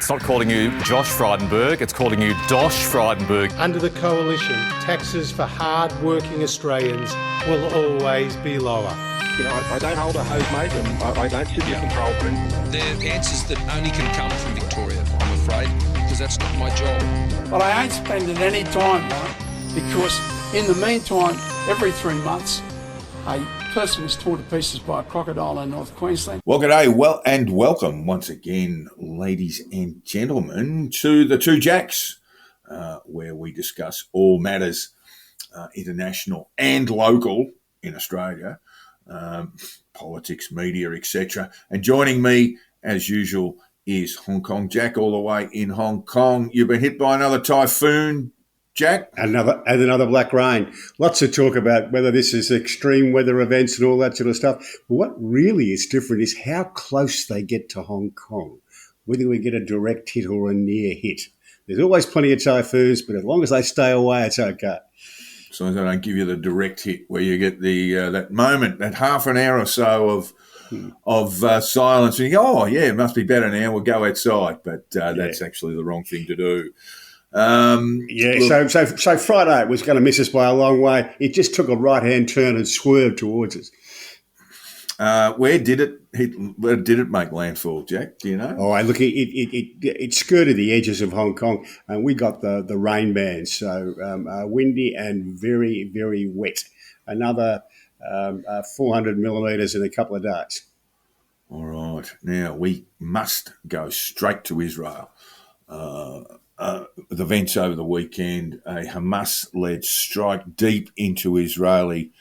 It's not calling you Josh Frydenberg, it's calling you Dosh Frydenberg. Under the coalition, taxes for hard-working Australians will always be lower. You know, I don't hold a hose, mate, and I don't sit in the control room. They're answers that only can come from Victoria, I'm afraid, because that's not my job. But I ain't spending any time, mate, because in the meantime, every 3 months, a person is torn to pieces by a crocodile in North Queensland. Well, g'day, and welcome once again, ladies and gentlemen, to the Two Jacks, where we discuss all matters international and local in Australia, politics, media, etc. And joining me, as usual, is Hong Kong Jack, all the way in Hong Kong. You've been hit by another typhoon, Jack? Another black rain. Lots of talk about whether this is extreme weather events and all that sort of stuff. But what really is different is how close they get to Hong Kong, whether we get a direct hit or a near hit. There's always plenty of typhoons, but as long as they stay away, it's okay. As long as they don't give you the direct hit where you get the that moment, that half an hour or so of silence, and you go, oh, yeah, it must be better now, we'll go outside. But that's actually the wrong thing to do. So Friday was going to miss us by a long way. It just took a right-hand turn and swerved towards us. Where did it hit? Where did it make landfall, Jack? Do you know? Oh, look, it skirted the edges of Hong Kong, and we got the rain bands. So windy and very, very wet. Another 400 millimetres in a couple of days. All right. Now we must go straight to Israel. The events over the weekend, a Hamas-led strike deep into Israeli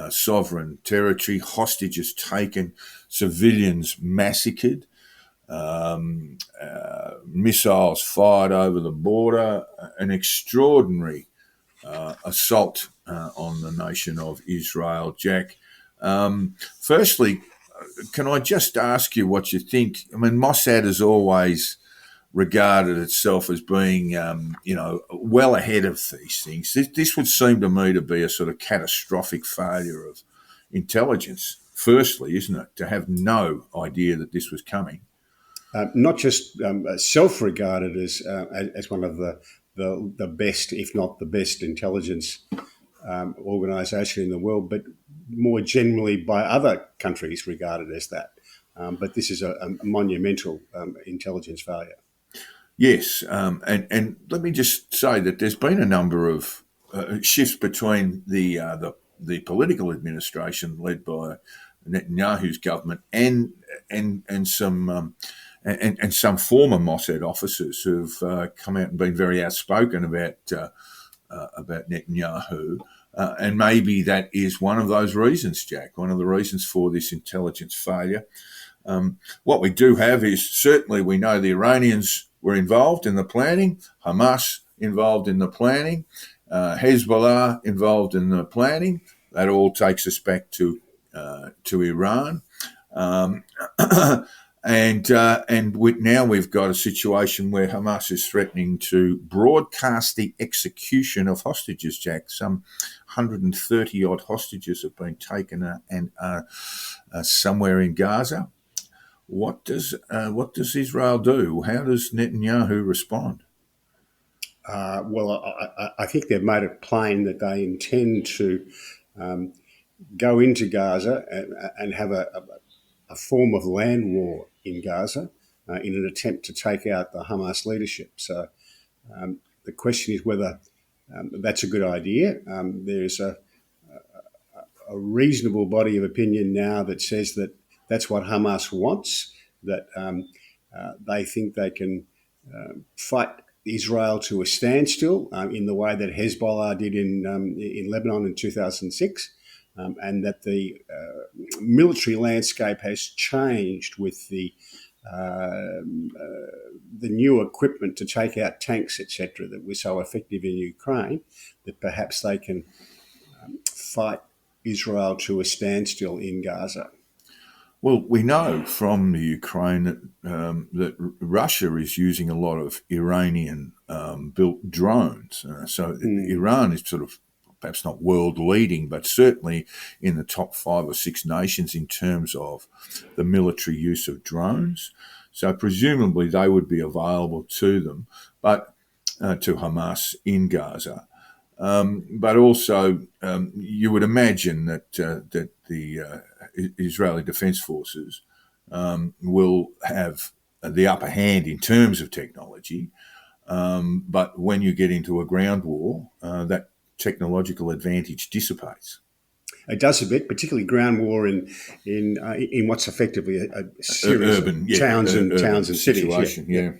sovereign territory, hostages taken, civilians massacred, missiles fired over the border, an extraordinary assault on the nation of Israel, Jack. Firstly, can I just ask you what you think? I mean, Mossad has always regarded itself as being, well ahead of these things. This would seem to me to be a sort of catastrophic failure of intelligence, firstly, isn't it, to have no idea that this was coming? Not just self-regarded as one of the best, if not the best, intelligence organisation in the world, but more generally by other countries regarded as that. But this is a monumental intelligence failure. Yes, and let me just say that there's been a number of shifts between the political administration led by Netanyahu's government and some former Mossad officers who've come out and been very outspoken about Netanyahu, and maybe that is one of those reasons, Jack. One of the reasons for this intelligence failure. What we do have is certainly we know the Iranians were involved in the planning, Hamas involved in the planning, Hezbollah involved in the planning. That all takes us back to Iran, now we've got a situation where Hamas is threatening to broadcast the execution of hostages. Jack, some 130 odd hostages have been taken and are somewhere in Gaza. What does Israel do? How does Netanyahu respond? I think they've made it plain that they intend to go into Gaza and have a form of land war in Gaza in an attempt to take out the Hamas leadership. So the question is whether that's a good idea. There's a reasonable body of opinion now that says that that's what Hamas wants, that they think they can fight Israel to a standstill in the way that Hezbollah did in Lebanon in 2006, and that the military landscape has changed with the new equipment to take out tanks, etc., that was so effective in Ukraine, that perhaps they can fight Israel to a standstill in Gaza. Well, we know from the Ukraine that Russia is using a lot of Iranian-built drones. Iran is sort of perhaps not world leading, but certainly in the top 5 or 6 nations in terms of the military use of drones. So presumably they would be available to them, but to Hamas in Gaza. But also, you would imagine that the Israeli Defence Forces will have the upper hand in terms of technology. But when you get into a ground war, that technological advantage dissipates. It does a bit, particularly ground war in what's effectively a series urban of towns and cities. Situation, yeah.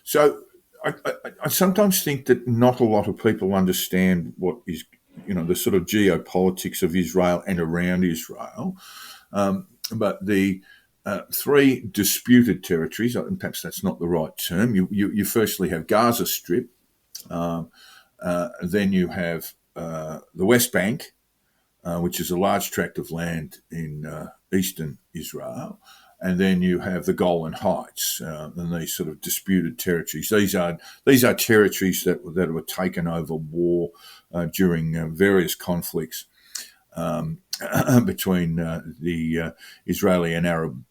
So I sometimes think that not a lot of people understand what is, the sort of geopolitics of Israel and around Israel. But the three disputed territories, and perhaps that's not the right term. You firstly have Gaza Strip, then you have the West Bank, which is a large tract of land in eastern Israel, and then you have the Golan Heights, and these sort of disputed territories. These are territories that were taken over war during various conflicts between the Israeli and Arab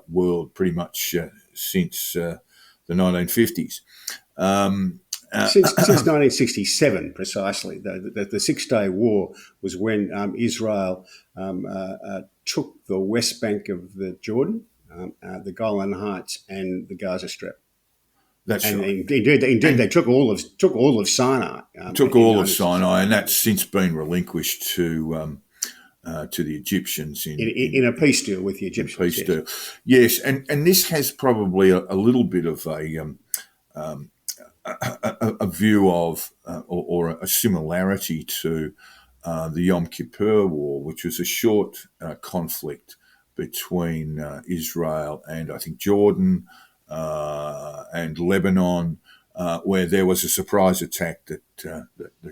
world, pretty much since the 1950s. Since 1967, precisely, the Six-Day War was when Israel took the West Bank of the Jordan, the Golan Heights, and the Gaza Strip. That's and right. Indeed, they took all of Sinai. And that's since been relinquished to the Egyptians in a peace deal with the Egyptians. Peace deal, yes, and this has probably a little bit of a view of or a similarity to the Yom Kippur War, which was a short conflict between Israel and I think Jordan and Lebanon, where there was a surprise attack that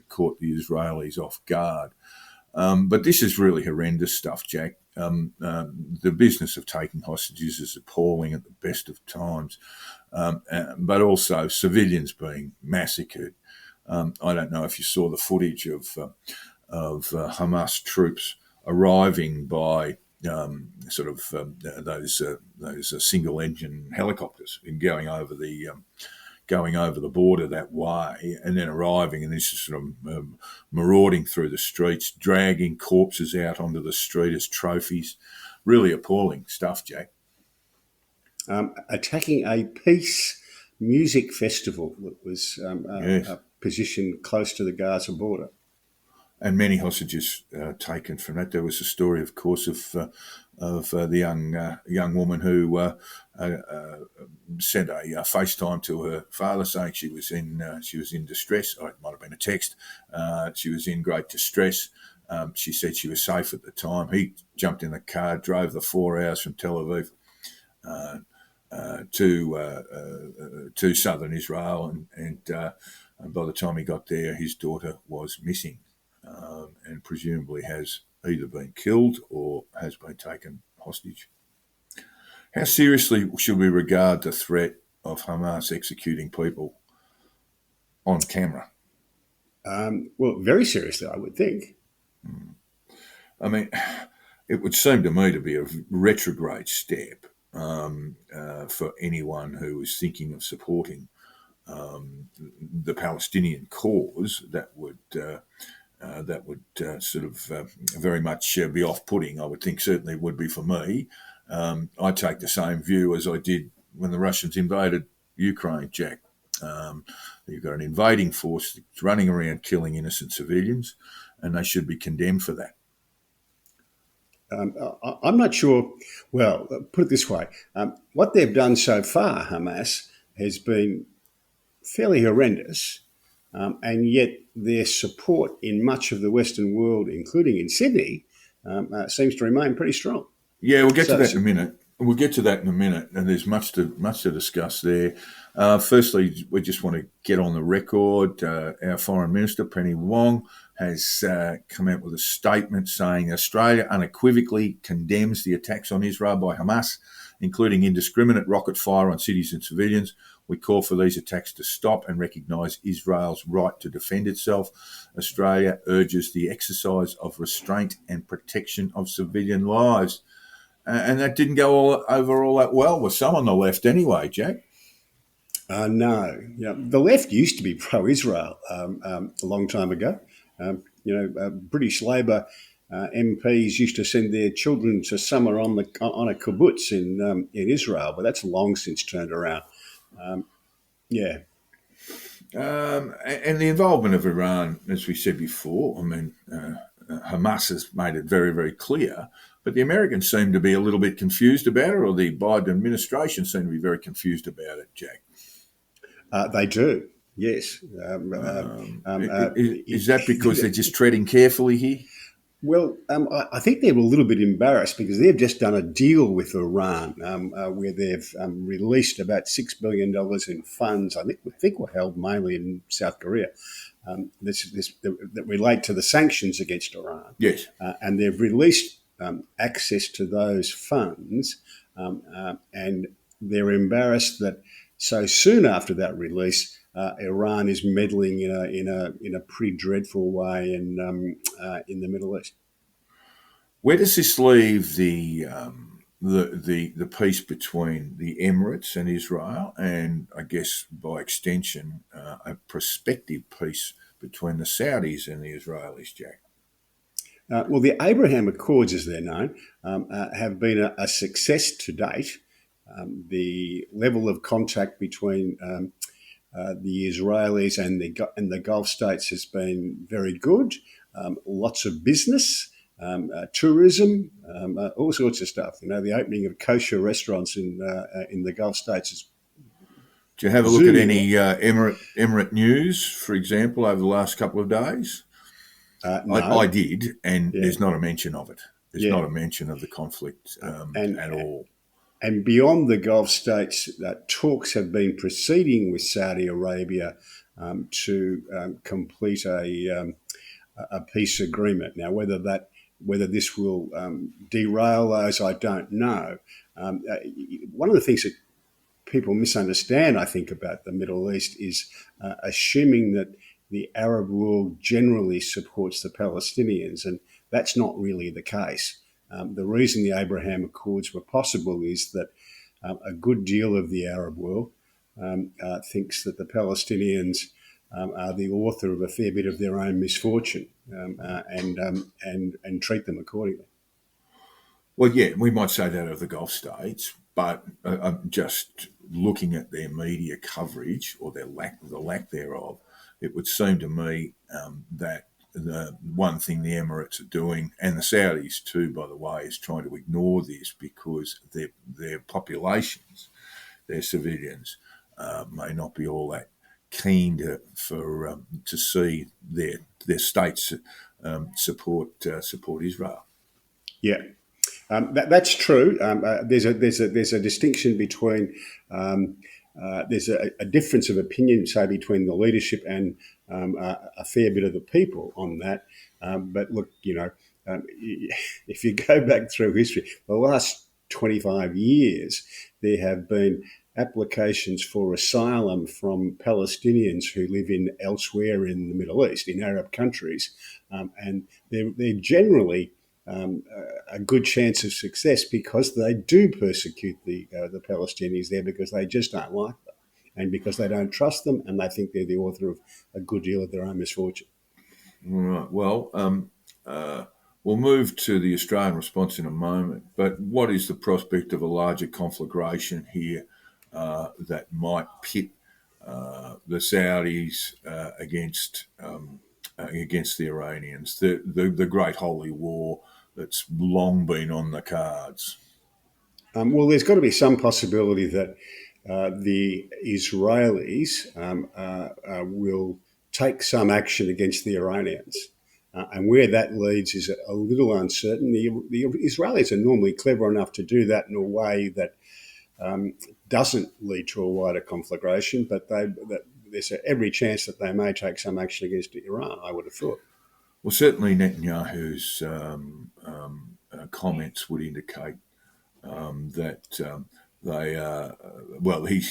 caught the Israelis off guard. But this is really horrendous stuff, Jack. The business of taking hostages is appalling at the best of times, but also civilians being massacred. I don't know if you saw the footage of Hamas troops arriving by those single-engine helicopters and going over the border that way, and then arriving, and this is sort of marauding through the streets, dragging corpses out onto the street as trophies. Really appalling stuff, Jack. Attacking a peace music festival that was positioned close to the Gaza border. And many hostages taken from that. There was a story, of course, of the young woman who sent a FaceTime to her father saying she was in distress. Or it might have been a text. She was in great distress. She said she was safe at the time. He jumped in the car, drove the 4 hours from Tel Aviv to southern Israel, and by the time he got there, his daughter was missing. And presumably has either been killed or has been taken hostage. How seriously should we regard the threat of Hamas executing people on camera? Well, very seriously, I would think. I mean, it would seem to me to be a retrograde step for anyone who is thinking of supporting the Palestinian cause. That would very much be off-putting, I would think. Certainly would be for me. I take the same view as I did when the Russians invaded Ukraine, Jack. You've got an invading force that's running around killing innocent civilians, and they should be condemned for that. I'm not sure. Well, put it this way. What they've done so far, Hamas, has been fairly horrendous. And yet their support in much of the Western world, including in Sydney, seems to remain pretty strong. Yeah, we'll get to that in a minute. We'll get to that in a minute, and there's much to discuss there. Firstly, we just want to get on the record. Our Foreign Minister, Penny Wong, has come out with a statement saying Australia unequivocally condemns the attacks on Israel by Hamas, including indiscriminate rocket fire on cities and civilians. We call for these attacks to stop and recognise Israel's right to defend itself. Australia urges the exercise of restraint and protection of civilian lives. and that didn't go over all that well with some on the left anyway, Jack. No, the left used to be pro-Israel a long time ago. British Labor MPs used to send their children to summer on a kibbutz in Israel, but that's long since turned around. Yeah. And the involvement of Iran, as we said before, I mean, Hamas has made it very, very clear, but the Americans seem to be a little bit confused about it, or the Biden administration seem to be very confused about it, Jack. They do, yes. Is that because they're just treading carefully here? Well, I think they were a little bit embarrassed because they've just done a deal with Iran where they've released about $6 billion in funds. I think were held mainly in South Korea. That relate to the sanctions against Iran. Yes, and they've released access to those funds, and they're embarrassed that so soon after that release, Iran is meddling in a pretty dreadful way in the Middle East. Where does this leave the peace between the Emirates and Israel, and I guess by extension a prospective peace between the Saudis and the Israelis, Jack? Well, the Abraham Accords, as they're known, have been a success to date. The level of contact between the Israelis and the Gulf states has been very good. Lots of business, tourism, all sorts of stuff. The opening of kosher restaurants in the Gulf states is. Do you have a look at any Emirate news, for example, over the last couple of days? No. I did, and there's not a mention of it. There's not a mention of the conflict at all. And beyond the Gulf states, talks have been proceeding with Saudi Arabia to complete a peace agreement. Now, whether this will derail those, I don't know. One of the things that people misunderstand, I think, about the Middle East is assuming that the Arab world generally supports the Palestinians, and that's not really the case. The reason the Abraham Accords were possible is that a good deal of the Arab world thinks that the Palestinians are the author of a fair bit of their own misfortune and treat them accordingly. Well, yeah, we might say that of the Gulf states, but just looking at their media coverage or the lack thereof, it would seem to me that the one thing the Emirates are doing, and the Saudis too, by the way, is trying to ignore this because their populations, their civilians, may not be all that keen to see their states support Israel. Yeah. That's true. There's a distinction between there's a difference of opinion, say, between the leadership and a fair bit of the people on that. But look, if you go back through history, the last 25 years, there have been applications for asylum from Palestinians who live elsewhere in the Middle East, in Arab countries, and they're generally a good chance of success because they do persecute the Palestinians there because they just don't like them and because they don't trust them and they think they're the author of a good deal of their own misfortune. All right. Well, we'll move to the Australian response in a moment, but what is the prospect of a larger conflagration here that might pit the Saudis against the Iranians, the great holy war that's long been on the cards? Well, there's got to be some possibility that the Israelis will take some action against the Iranians. And where that leads is a little uncertain. The Israelis are normally clever enough to do that in a way that doesn't lead to a wider conflagration, but there's every chance that they may take some action against Iran, I would have thought. Well, certainly Netanyahu's comments would indicate that he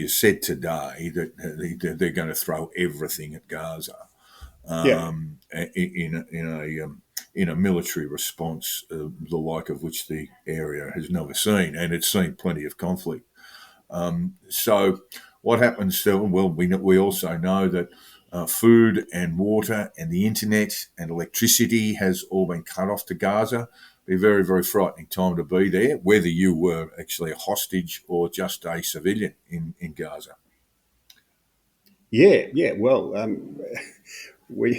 has said today that they're going to throw everything at Gaza in in a military response, the like of which the area has never seen, and it's seen plenty of conflict. So what happens still? Well, we also know that food and water and the internet and electricity has all been cut off to Gaza. Be a very, very frightening time to be there, whether you were actually a hostage or just a civilian in Gaza. Yeah. Well, when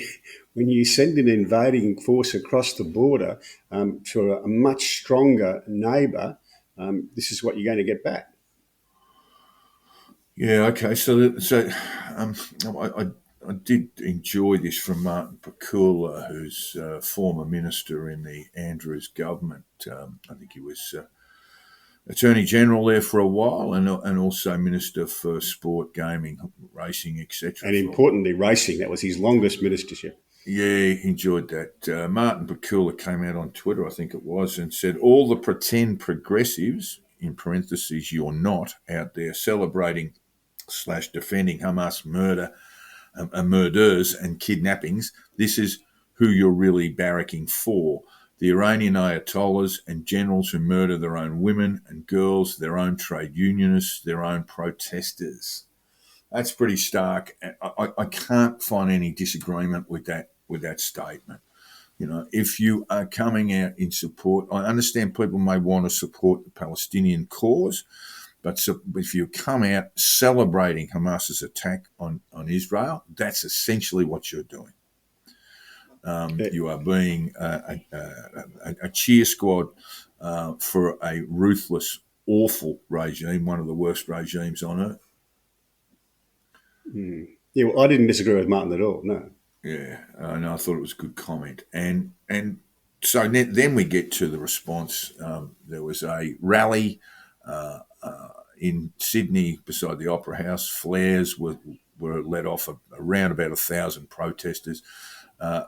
you send an invading force across the border to a much stronger neighbour, this is what you're going to get back. Yeah, okay. I did enjoy this from Martin Pakula, who's former minister in the Andrews government. I think he was Attorney General there for a while, and also Minister for Sport, Gaming, Racing, etc. And importantly, racing. That was his longest ministership. Yeah, enjoyed that. Martin Pakula came out on Twitter, I think it was, and said, all the pretend progressives, in parentheses, you're not, out there celebrating / defending Hamas murders and kidnappings, this is who you're really barracking for. The Iranian ayatollahs and generals who murder their own women and girls, their own trade unionists, their own protesters. That's pretty stark. I can't find any disagreement with that statement. You know, if you are coming out in support, I understand people may want to support the Palestinian cause, but if you come out celebrating Hamas's attack on Israel, that's essentially what you're doing. You are being a cheer squad for a ruthless, awful regime, one of the worst regimes on earth. Yeah, well, I didn't disagree with Martin at all, no. Yeah, I thought it was a good comment. And so then we get to the response. There was a rally in Sydney beside the Opera House. Flares were let off around about 1,000 protesters.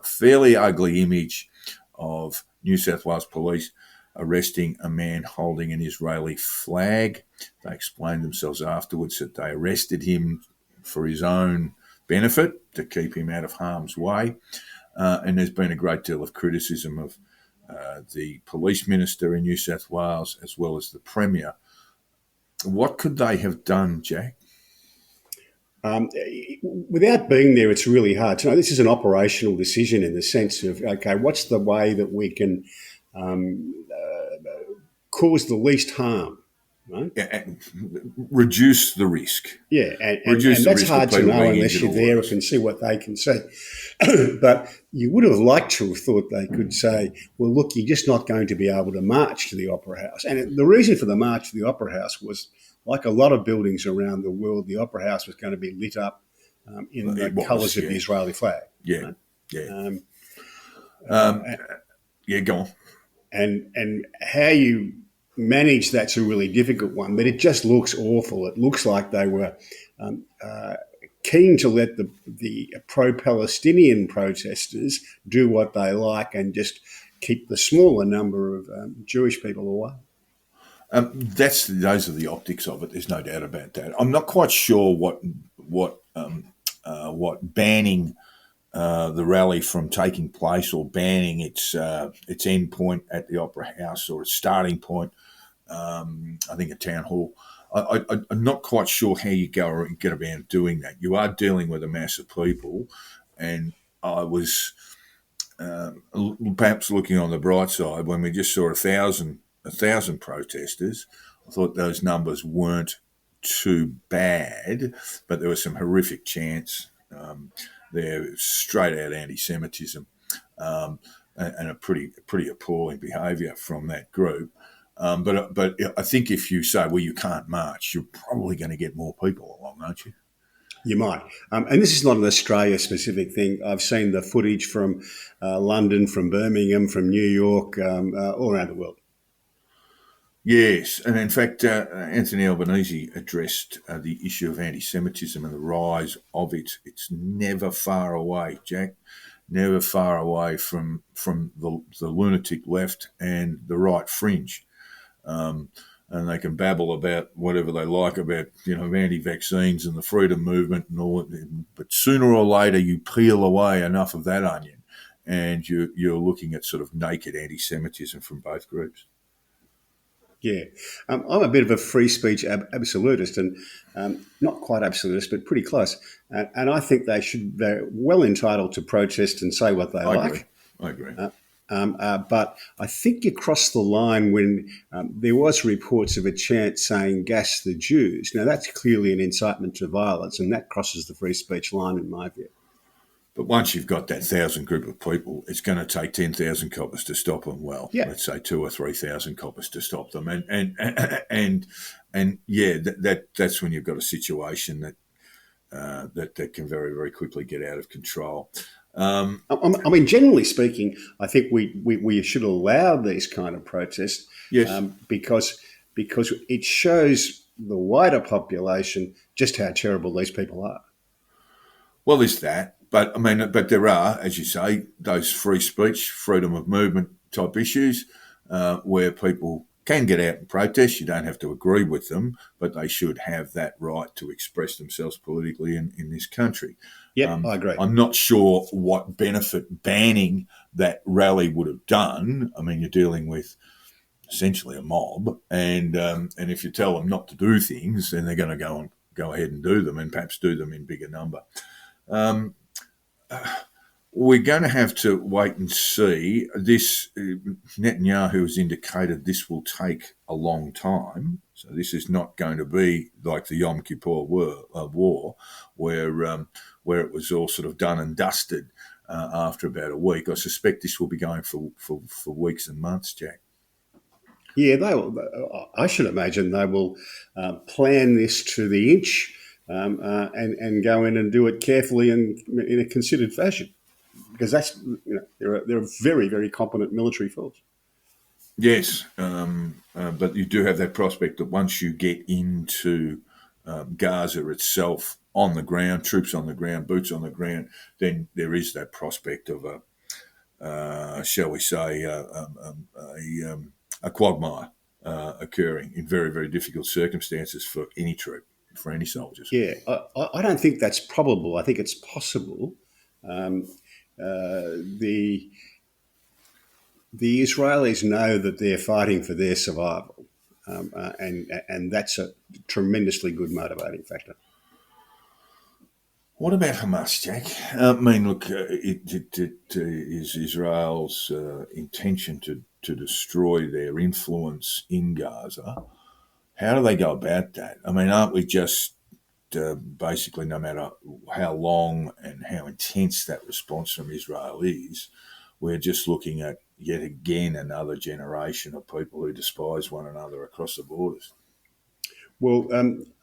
Fairly ugly image of New South Wales police arresting a man holding an Israeli flag. They explained themselves afterwards that they arrested him for his own benefit, to keep him out of harm's way. And there's been a great deal of criticism of the police minister in New South Wales as well as the Premier. What could they have done, Jack? Without being there, it's really hard to know. This is an operational decision in the sense of, okay, what's the way that we can cause the least harm, right? Reduce the risk. Yeah, and that's hard to know unless you're there and can see what they can see. But you would have liked to have thought they could say, well, look, you're just not going to be able to march to the Opera House. And the reason for the march to the Opera House was, like a lot of buildings around the world, the Opera House was going to be lit up in the colours of the Israeli flag. Yeah, right? Yeah, go on. And how you manage that's a really difficult one, but it just looks awful. It looks like they were keen to let the pro-Palestinian protesters do what they like and just keep the smaller number of Jewish people away. Those are the optics of it. There's no doubt about that. I'm not quite sure what banning the rally from taking place or banning its end point at the Opera House or its starting point. I think a town hall. I'm not quite sure how you go and get about doing that. You are dealing with a mass of people, and I was perhaps looking on the bright side when we just saw 1,000 protesters. I thought those numbers weren't too bad, but there was some horrific chants there, straight out anti-Semitism, and a pretty appalling behaviour from that group. But I think if you say, well, you can't march, you're probably going to get more people along, aren't you? You might. And this is not an Australia-specific thing. I've seen the footage from London, from Birmingham, from New York, all around the world. Yes, and in fact, Anthony Albanese addressed the issue of anti-Semitism and the rise of it. It's never far away, Jack, never far away from the lunatic left and the right fringe. And they can babble about whatever they like about, anti-vaccines and the freedom movement and all, but sooner or later you peel away enough of that onion and you're looking at sort of naked anti-Semitism from both groups. Yeah, I'm a bit of a free speech absolutist, and not quite absolutist, but pretty close. And I think they're well entitled to protest and say what they like. I agree. But I think you crossed the line when there was reports of a chant saying "gas the Jews." Now that's clearly an incitement to violence, and that crosses the free speech line in my view. But once you've got that 1,000 group of people, it's going to take 10,000 coppers to stop them. Well, Yeah. let's say 2,000 or 3,000 coppers to stop them, and yeah, that's when you've got a situation that can very, very quickly get out of control. I mean, generally speaking, I think we should allow these kind of protests, Yes. because it shows the wider population just how terrible these people are. Well, there's that. But there are, as you say, those free speech, freedom of movement type issues where people can get out and protest. You don't have to agree with them, but they should have that right to express themselves politically in this country. Yeah, I agree. I'm not sure what benefit banning that rally would have done. I mean, you're dealing with essentially a mob, and if you tell them not to do things, then they're going to go ahead and do them, and perhaps do them in bigger number. We're going to have to wait and see. This Netanyahu has indicated this will take a long time. So this is not going to be like the Yom Kippur war where it was all sort of done and dusted after about a week. I suspect this will be going for weeks and months, Jack. Yeah, they will. I should imagine they will plan this to the inch and go in and do it carefully and in a considered fashion, because that's they're a very, very competent military force. Yes, but you do have that prospect that once you get into Gaza itself, on the ground, troops on the ground, boots on the ground, then there is that prospect of shall we say, a quagmire occurring in very, very difficult circumstances for any troop, for any soldiers. Yeah, I don't think that's probable. I think it's possible. The Israelis know that they're fighting for their survival, and that's a tremendously good motivating factor. What about Hamas, Jack? I mean, look, it is Israel's intention to destroy their influence in Gaza. How do they go about that? I mean, aren't we just basically, no matter how long and how intense that response from Israel is, we're just looking at yet again another generation of people who despise one another across the borders? Well,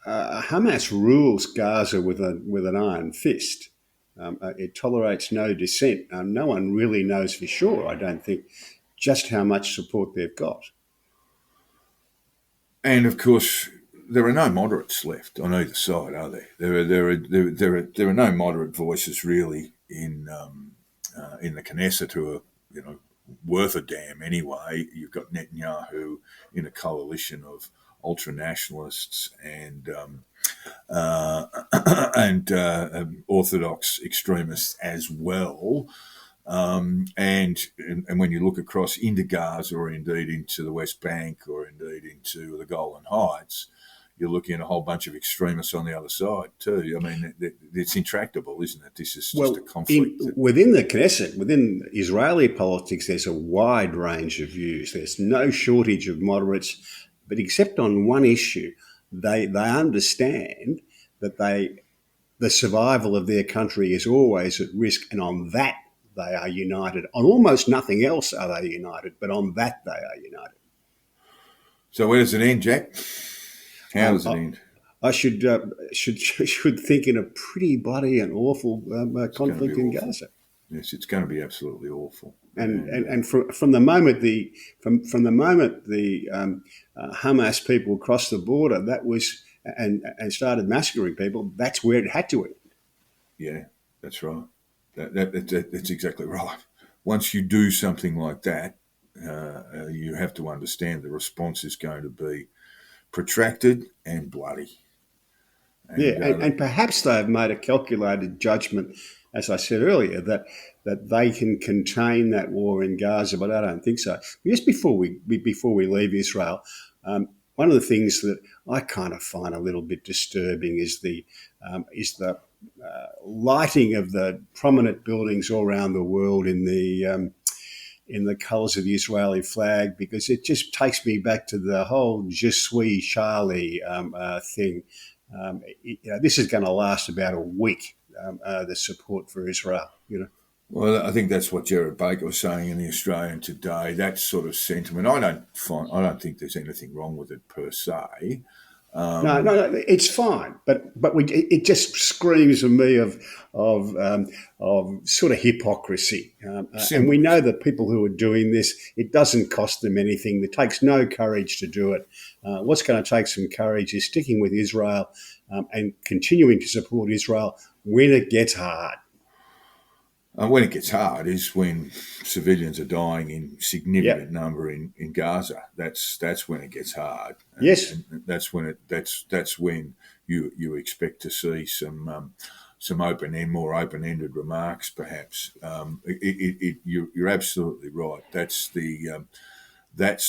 Hamas rules Gaza with an iron fist. It tolerates no dissent. No one really knows for sure, I don't think, just how much support they've got. And of course, there are no moderates left on either side, are there? There are no moderate voices really in the Knesset who are worth a damn anyway. You've got Netanyahu in a coalition of ultra nationalists and Orthodox extremists as well. And when you look across into Gaza or indeed into the West Bank or indeed into the Golan Heights, you're looking at a whole bunch of extremists on the other side too. I mean, it's intractable, isn't it? This is just a conflict. Within the Knesset, within Israeli politics, there's a wide range of views. There's no shortage of moderates, but except on one issue, they understand that the survival of their country is always at risk, and on that they are united. On almost nothing else are they united, but on that they are united. So where does it end, Jack? How does it end? I should think in a pretty bloody and awful conflict in Gaza. Yes, it's going to be absolutely awful. And from the moment the Hamas people crossed the border, that was and started massacring people, that's where it had to end. Yeah, that's right. That's exactly right. Once you do something like that, you have to understand the response is going to be protracted and bloody. And perhaps they've made a calculated judgment as I said earlier, that they can contain that war in Gaza, but I don't think so. Just before we leave Israel, one of the things that I kind of find a little bit disturbing is the lighting of the prominent buildings all around the world in the colours of the Israeli flag, because it just takes me back to the whole Je suis Charlie thing. This is going to last about a week, the support for Israel, Well, I think that's what Gerard Baker was saying in the Australian today. That sort of sentiment, I don't think there's anything wrong with it per se. No, it's fine, but it just screams of me of sort of hypocrisy, and we know that people who are doing this, it doesn't cost them anything. It takes no courage to do it. What's going to take some courage is sticking with Israel and continuing to support Israel when it gets hard. When it gets hard is when civilians are dying in significant number in Gaza. That's when it gets hard. Yes, and that's when you expect to see some more open-ended remarks, perhaps. You're absolutely right. That's the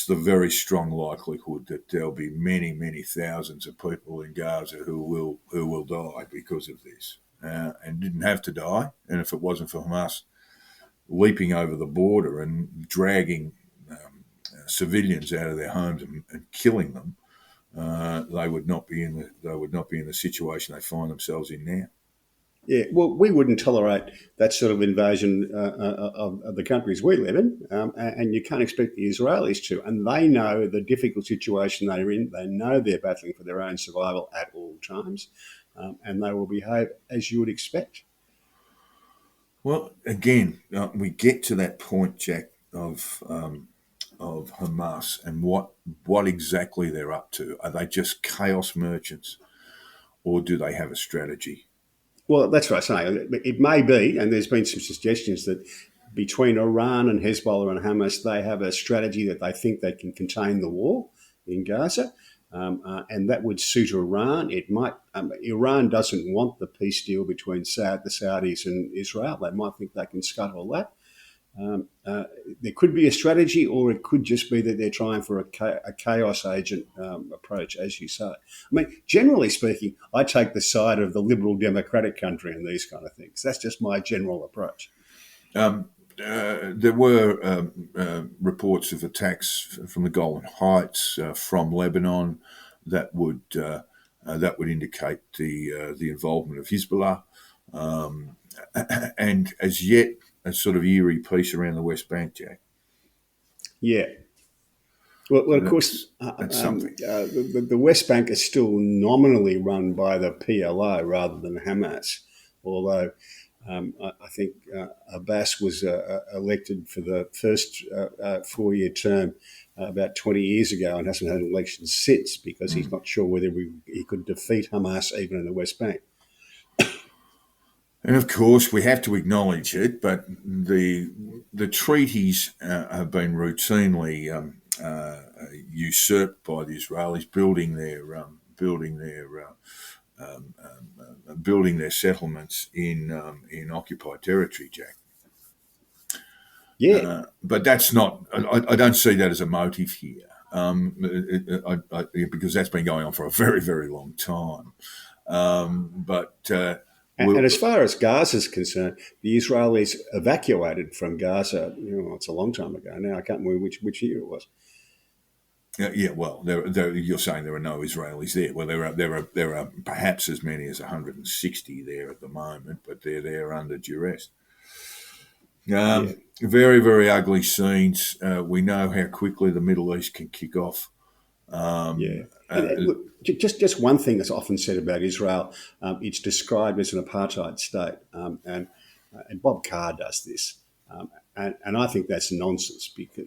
very strong likelihood that there'll be many thousands of people in Gaza who will die because of this. And didn't have to die. And if it wasn't for Hamas leaping over the border and dragging civilians out of their homes and killing them, they would not be in the situation they find themselves in now. Yeah, well, we wouldn't tolerate that sort of invasion of the countries we live in, and you can't expect the Israelis to. And they know the difficult situation they're in. They know they're battling for their own survival at all times. And they will behave as you would expect. Well, again, we get to that point, Jack, of Hamas and what exactly they're up to. Are they just chaos merchants, or do they have a strategy? Well, that's what I say. It may be, and there's been some suggestions that between Iran and Hezbollah and Hamas, they have a strategy that they think they can contain the war in Gaza. And that would suit Iran. It might. Iran doesn't want the peace deal between the Saudis and Israel. They might think they can scuttle that. There could be a strategy, or it could just be that they're trying for a chaos agent approach, as you say. I mean, generally speaking, I take the side of the liberal democratic country in these kind of things. That's just my general approach. There were reports of attacks from the Golan Heights, from Lebanon, that would indicate the involvement of Hezbollah, and as yet a sort of eerie peace around the West Bank, Jack. Yeah. Well, of course, that's something. The West Bank is still nominally run by the PLO rather than Hamas, although I think Abbas was elected for the first 4-year term about 20 years ago and hasn't had an election since, because he's not sure whether he could defeat Hamas even in the West Bank. And of course, we have to acknowledge it, but the treaties have been routinely usurped by the Israelis, building their settlements in occupied territory, Jack. Yeah, but that's not. I don't see that as a motive here, because that's been going on for a very, very long time. And as far as Gaza is concerned, the Israelis evacuated from Gaza. It's a long time ago now. I can't remember which year it was. Well, you're saying there are no Israelis there. Well, there are perhaps as many as 160 there at the moment, but they're there under duress. Very, very ugly scenes. We know how quickly the Middle East can kick off. Look, just one thing that's often said about Israel, it's described as an apartheid state, and Bob Carr does this. And I think that's nonsense, because,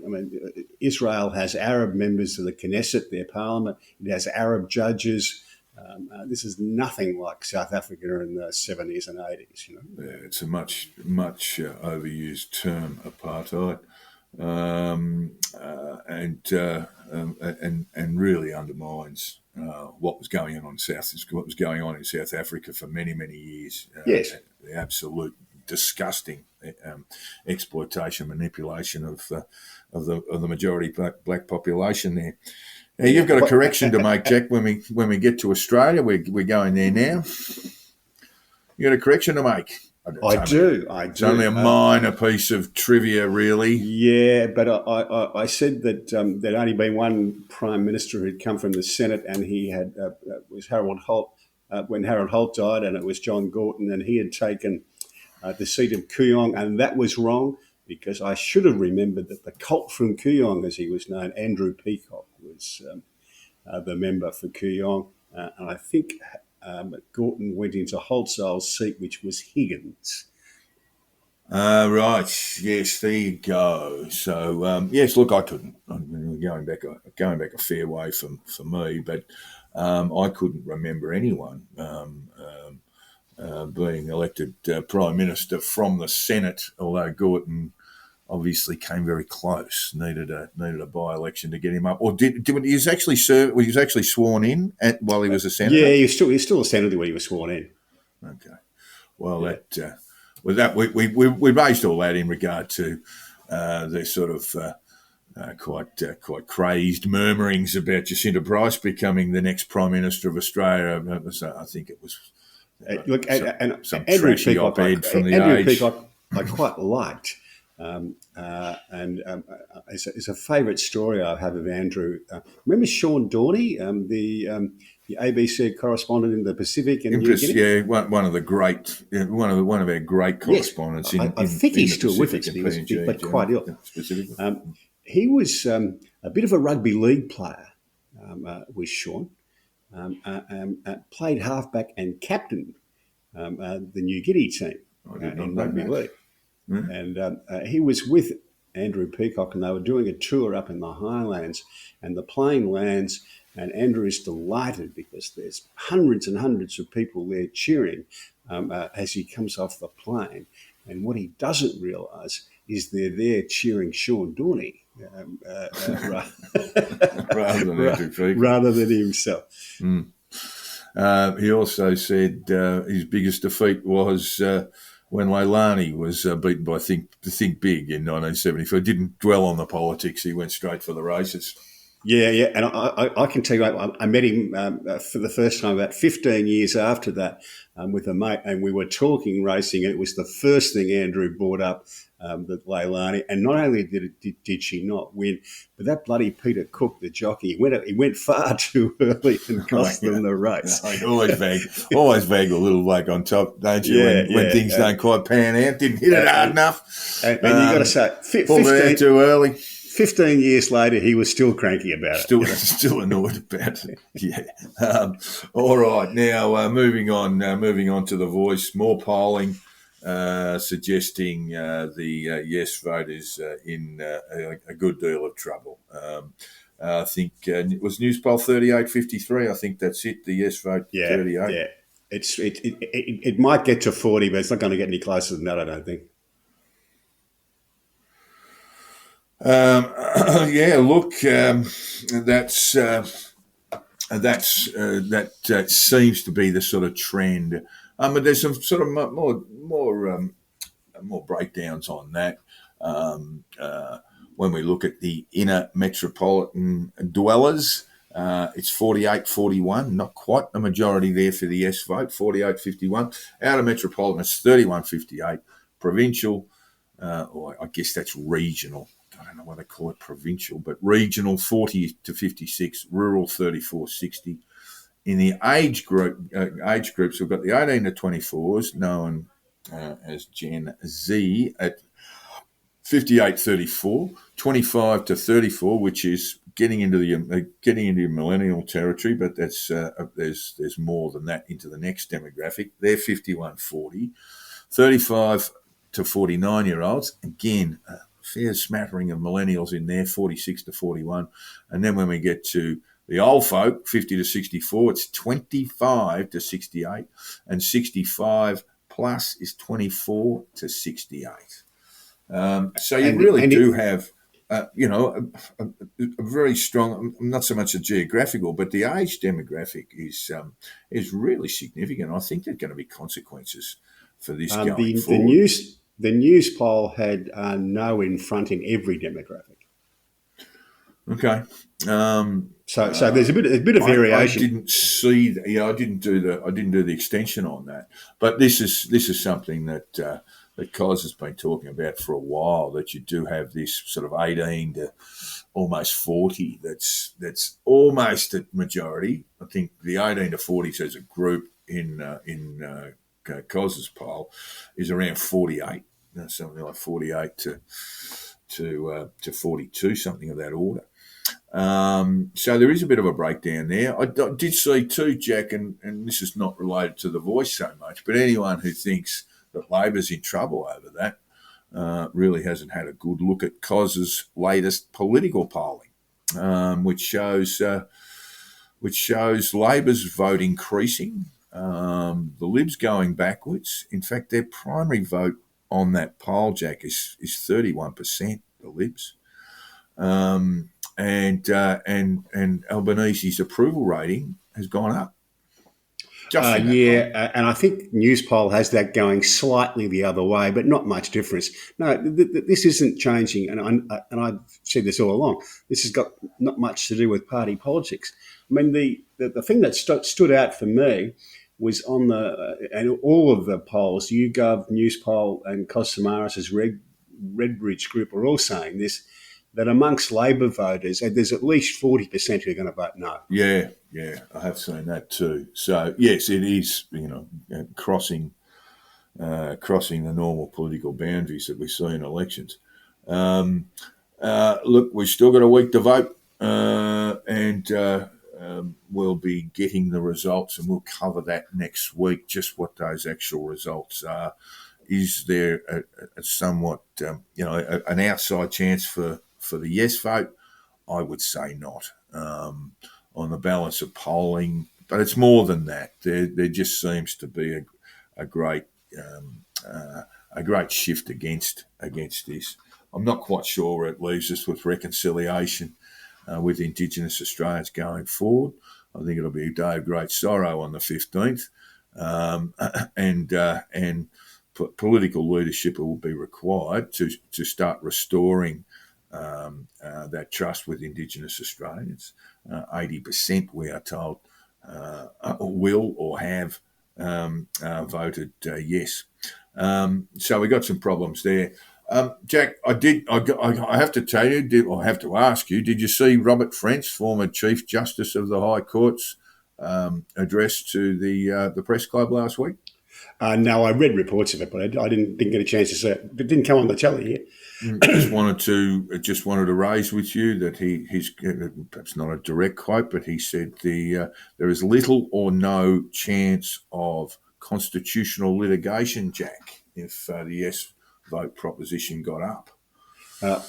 Israel has Arab members of the Knesset, their parliament. It has Arab judges. This is nothing like South Africa in the 70s and 80s. Yeah, it's a much overused term, apartheid, and really undermines what was going on in South Africa for many years. Yes, the absolute disgusting exploitation, manipulation of the majority black population there. Now, you've got a correction to make, Jack. When we get to Australia, we're going there now. You got a correction to make. I do. It's only a minor piece of trivia, really. Yeah, but I said that there'd only been one prime minister who'd come from the Senate, and he had was Harold Holt. When Harold Holt died, and it was John Gorton, and he had taken the seat of Kooyong, and that was wrong, because I should have remembered that the colt from Kooyong, as he was known, Andrew Peacock, was the member for Kooyong, and I think Gorton went into Holt's old seat, which was Higgins. Right. Yes, there you go. So, yes, look, I couldn't. Going back a fair way for me, but I couldn't remember anyone being elected Prime Minister from the Senate, although Gorton obviously came very close. Needed a by-election to get him up. Or did he was actually sworn in while he was a senator? Yeah, he was still a senator when he was sworn in. Okay. Well, yeah. We raised all that in regard to the sort of quite crazed murmurings about Jacinta Price becoming the next Prime Minister of Australia. I think it was some Andrew trashy Peacock, op-ed from the Andrew Age. Peacock, I quite liked. It's a favourite story I have of Andrew. Remember Sean Dorney, the ABC correspondent in the Pacific and New Guinea? Yeah, one of our great correspondents. Yes, I think he's still with us. He was but quite ill. Specifically. He was a bit of a rugby league player, was Sean. Played halfback and captained the New Guinea team in rugby league. And he was with Andrew Peacock, and they were doing a tour up in the highlands, and the plane lands, and Andrew is delighted because there's hundreds and hundreds of people there cheering as he comes off the plane. And what he doesn't realise is they're there cheering Sean Dorney rather than himself. He also said his biggest defeat was when Leilani was beaten by Think Big in 1974. He didn't dwell on the politics. He went straight for the races. Yeah. And I can tell you, I met him for the first time about 15 years after that with a mate, and we were talking racing, and it was the first thing Andrew brought up, that Leilani, and not only did she not win, but that bloody Peter Cook, the jockey, he went far too early and cost them the race. No, always bag a little bloke on top, don't you? When things don't quite pan out, didn't hit it hard enough. And you got to say, pulled it out too early. 15 years later, he was still cranky about it. Still annoyed about it. Yeah. All right. Now moving on to The Voice. More polling suggesting the yes vote is in a good deal of trouble. I think it was Newspoll 38.53. I think that's it. The yes vote 38. Yeah. It might get to 40, but it's not going to get any closer than that, I don't think. That seems to be the sort of trend. But there's some sort of more breakdowns on that. When we look at the inner metropolitan dwellers, it's 48-41, not quite the majority there for the yes vote, 48-51. Outer metropolitan, it's 31-58. Provincial, or I guess that's regional. I don't know why they call it provincial, but regional 40-56, rural 34-60. In the age groups, we've got the 18 to 24s, known as Gen Z, at 58-34, 25 to 34, which is getting into millennial territory, but that's there's more than that into the next demographic. They're 51-40, 35 to 49-year-olds, again, a fair smattering of millennials in there, 46 to 41. And then when we get to the old folk, 50 to 64, it's 25 to 68, and 65 plus is 24 to 68. So you really do have, a very strong, not so much a geographical, but the age demographic is really significant. I think there are going to be consequences for this going The forward. news poll had no in front in every demographic. Okay. So there's a bit of variation. I didn't see. I didn't do the extension on that. But this is something that Cos has been talking about for a while. That you do have this sort of 18 to almost 40. That's almost a majority. I think the 18 to 40s as a group in Cos's poll is around 48. Something like 48 to 42, something of that order. So there is a bit of a breakdown there. I did see too, Jack, and this is not related to The Voice so much, but anyone who thinks that Labor's in trouble over that really hasn't had a good look at Cos's latest political polling, which shows Labor's vote increasing, the Libs going backwards. In fact, their primary vote on that poll, Jack, is 31%, the Libs. And Albanese's approval rating has gone up. And I think Newspoll has that going slightly the other way, but not much difference. No, this isn't changing, and I've said this all along. This has got not much to do with party politics. I mean, the thing that stood out for me was on and all of the polls, YouGov, Newspoll, and Cos Samaris's Redbridge group are all saying this, that amongst Labor voters, there's at least 40% who are going to vote no. Yeah, I have seen that too. So yes, it is, crossing the normal political boundaries that we see in elections. Look, we've still got a week to vote, and we'll be getting the results, and we'll cover that next week. Just what those actual results are. Is there a somewhat, an outside chance for the yes vote? I would say not. On the balance of polling, but it's more than that. There just seems to be a great shift against this. I'm not quite sure where it leaves us with reconciliation with Indigenous Australians going forward. I think it'll be a day of great sorrow on the 15th, and political leadership will be required to start restoring that trust with Indigenous Australians. 80%, we are told, will or have voted yes. So we got some problems there. Jack, I have to tell you, I have to ask you, did you see Robert French, former Chief Justice of the High Court's address to the press club last week? No, I read reports of it, but I didn't get a chance to see it. It didn't come on the telly yet. Just wanted to raise with you that he's perhaps not a direct quote, but he said there is little or no chance of constitutional litigation, Jack, if the yes vote proposition got up.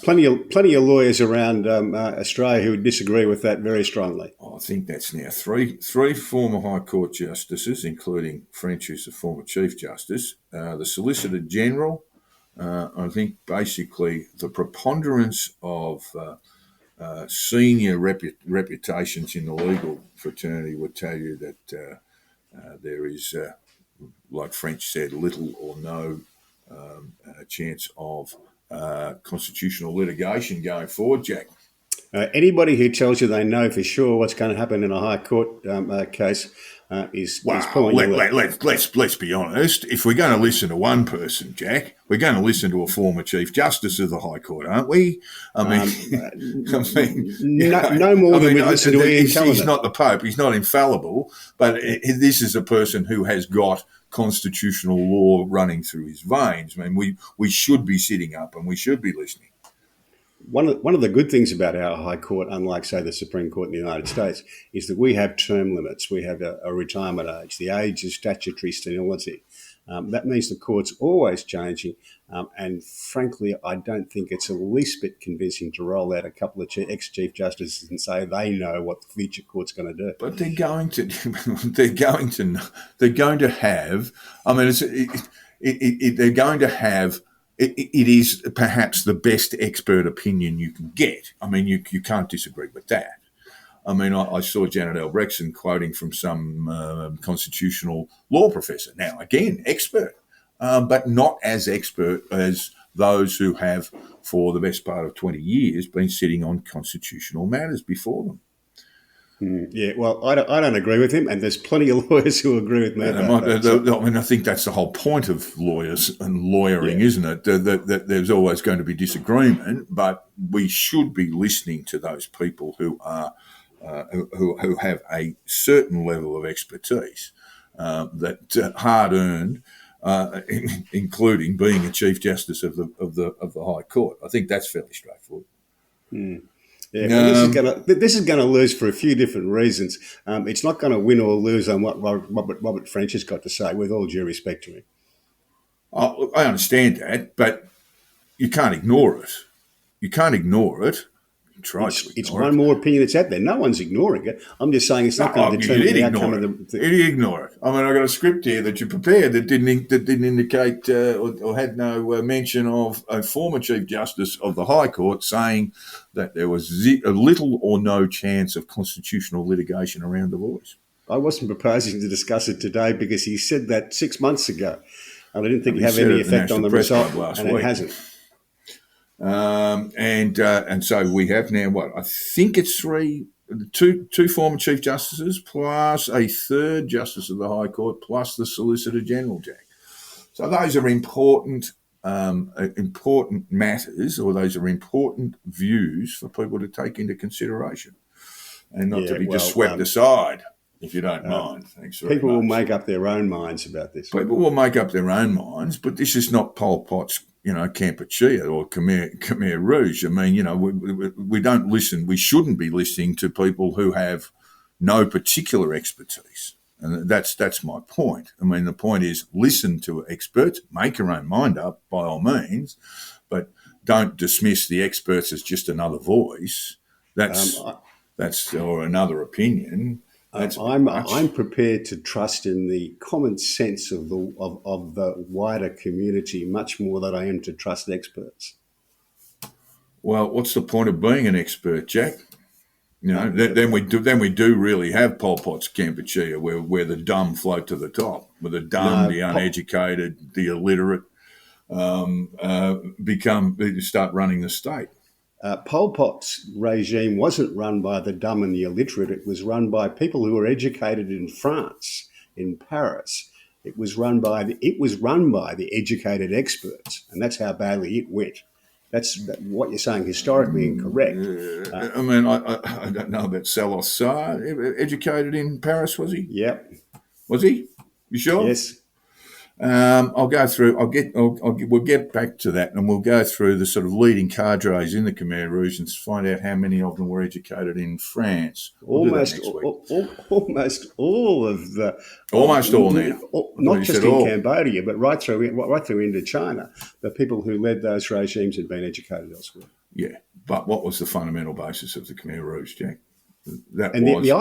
Plenty of lawyers around Australia who would disagree with that very strongly. I think that's now three former High Court justices, including French, who's the former Chief Justice, the Solicitor General. I think basically the preponderance of senior reputations in the legal fraternity would tell you that there is, like French said, little or no chance of constitutional litigation going forward, Jack. Anybody who tells you they know for sure what's going to happen in a High Court case is pulling let's be honest. If we're going to listen to one person, Jack, we're going to listen to a former Chief Justice of the High Court, aren't we? No more than we listen to Ian Callaghan. He's not the Pope. He's not infallible, but this is a person who has got constitutional law running through his veins. I mean, we should be sitting up and we should be listening. One of the good things about our High Court, unlike, say, the Supreme Court in the United States, is that we have term limits. We have a retirement age, the age of statutory senility. That means the court's always changing. And frankly, I don't think it's the least bit convincing to roll out a couple of ex-chief justices and say they know what the future court's going to do. But they're going to have. I mean, they're going to have. It is perhaps the best expert opinion you can get. I mean, you can't disagree with that. I mean, I saw Janet Albrechtsen quoting from some constitutional law professor. Now, again, expert. but not as expert as those who have, for the best part of 20 years, been sitting on constitutional matters before them. Yeah, well, I don't agree with him, and there's plenty of lawyers who agree with me about that. I think that's the whole point of lawyers and lawyering, isn't it? That there's always going to be disagreement, but we should be listening to those people who are who have a certain level of expertise that hard earned, including being a Chief Justice of the High Court. I think that's fairly straightforward. Yeah, well, this is going to lose for a few different reasons. It's not going to win or lose on what Robert French has got to say, with all due respect to him. I understand that, but you can't ignore it. You can't ignore it. It's one more opinion that's out there. No one's ignoring it. I'm just saying it's not going to determine the outcome of the. You did ignore it. I mean, I got a script here that you prepared that didn't indicate or had no mention of a former Chief Justice of the High Court saying that there was a little or no chance of constitutional litigation around the voice. I wasn't proposing to discuss it today because he said that 6 months ago, and I didn't think it'd have any effect on the result, and it hasn't. And so we have now I think it's two former Chief Justices plus a third Justice of the High Court plus the Solicitor General, Jack. So those are important matters, or those are important views for people to take into consideration and not to be just swept aside, if you don't mind. Thanks very much. People will make up their own minds about this. People will make up their own minds, but this is not Pol Pot's Kampuchea or Khmer Rouge. I mean, we don't listen. We shouldn't be listening to people who have no particular expertise. And that's my point. I mean, the point is listen to experts, make your own mind up by all means, but don't dismiss the experts as just another voice. That's or another opinion. I'm prepared to trust in the common sense of the wider community much more than I am to trust experts. Well, what's the point of being an expert, Jack? Then we do really have Pol Pot's Kampuchea, where the dumb float to the top, where the dumb, the uneducated, the illiterate start running the state. Pol Pot's regime wasn't run by the dumb and the illiterate. It was run by people who were educated in France, in Paris. It was run by the educated experts, and that's how badly it went. What you're saying historically incorrect. I mean, I don't know about Salazar. Educated in Paris, was he? Yep. Was he? You sure? Yes. I'll go through. We'll get back to that, and we'll go through the sort of leading cadres in the Khmer Rouge and find out how many of them were educated in France. Almost all of the. Almost all now. Not just in Cambodia, but right through into China. The people who led those regimes had been educated elsewhere. Yeah, but what was the fundamental basis of the Khmer Rouge, Jack? The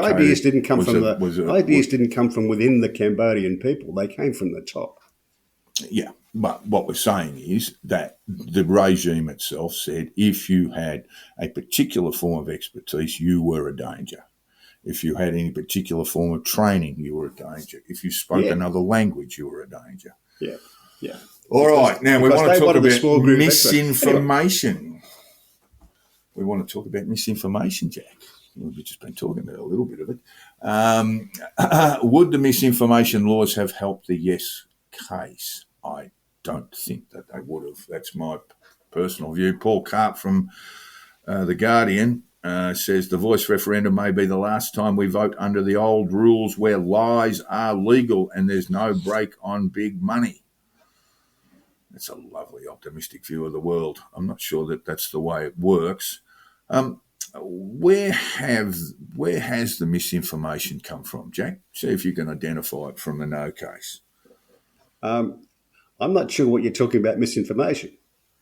ideas didn't come from within the Cambodian people. They came from the top. Yeah, but what we're saying is that the regime itself said if you had a particular form of expertise, you were a danger. If you had any particular form of training, you were a danger. If you spoke another language, you were a danger. Yeah, yeah. All right, now we want to talk about misinformation. We want to talk about misinformation, Jack. We've just been talking about a little bit of it. Would the misinformation laws have helped the yes case? I don't think that they would have. That's my personal view. Paul Carp from The Guardian says the voice referendum may be the last time we vote under the old rules where lies are legal and there's no break on big money. That's a lovely optimistic view of the world. I'm not sure that that's the way it works. Where has the misinformation come from, Jack? See if you can identify it from the no case. I'm not sure what you're talking about misinformation.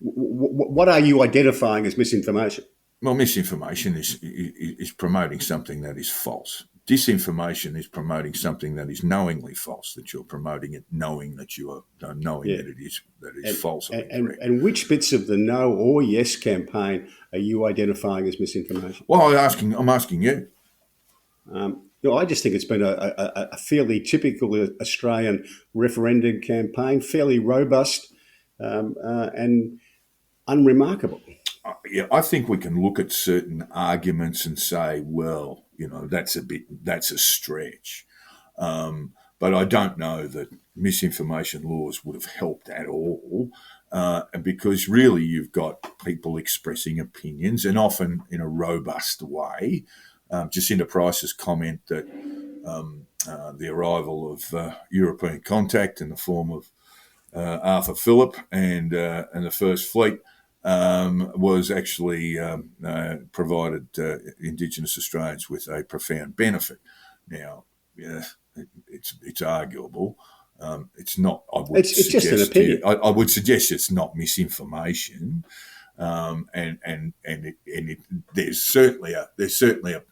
What are you identifying as misinformation? Well, misinformation is promoting something that is false. Disinformation is promoting something that is knowingly false, that you're promoting it knowing that you are knowing that it is false. And which bits of the no or yes campaign are you identifying as misinformation? Well, I'm asking you. I just think it's been a fairly typical Australian referendum campaign, fairly robust and unremarkable. Yeah, I think we can look at certain arguments and say, well, that's a stretch. But I don't know that misinformation laws would have helped at all, because really you've got people expressing opinions, and often in a robust way. Jacinta Price's comment that the arrival of European contact in the form of Arthur Phillip and the First Fleet was actually provided Indigenous Australians with a profound benefit. Now, it's arguable. It's not. It's just an opinion. I would suggest it's not misinformation, there's certainly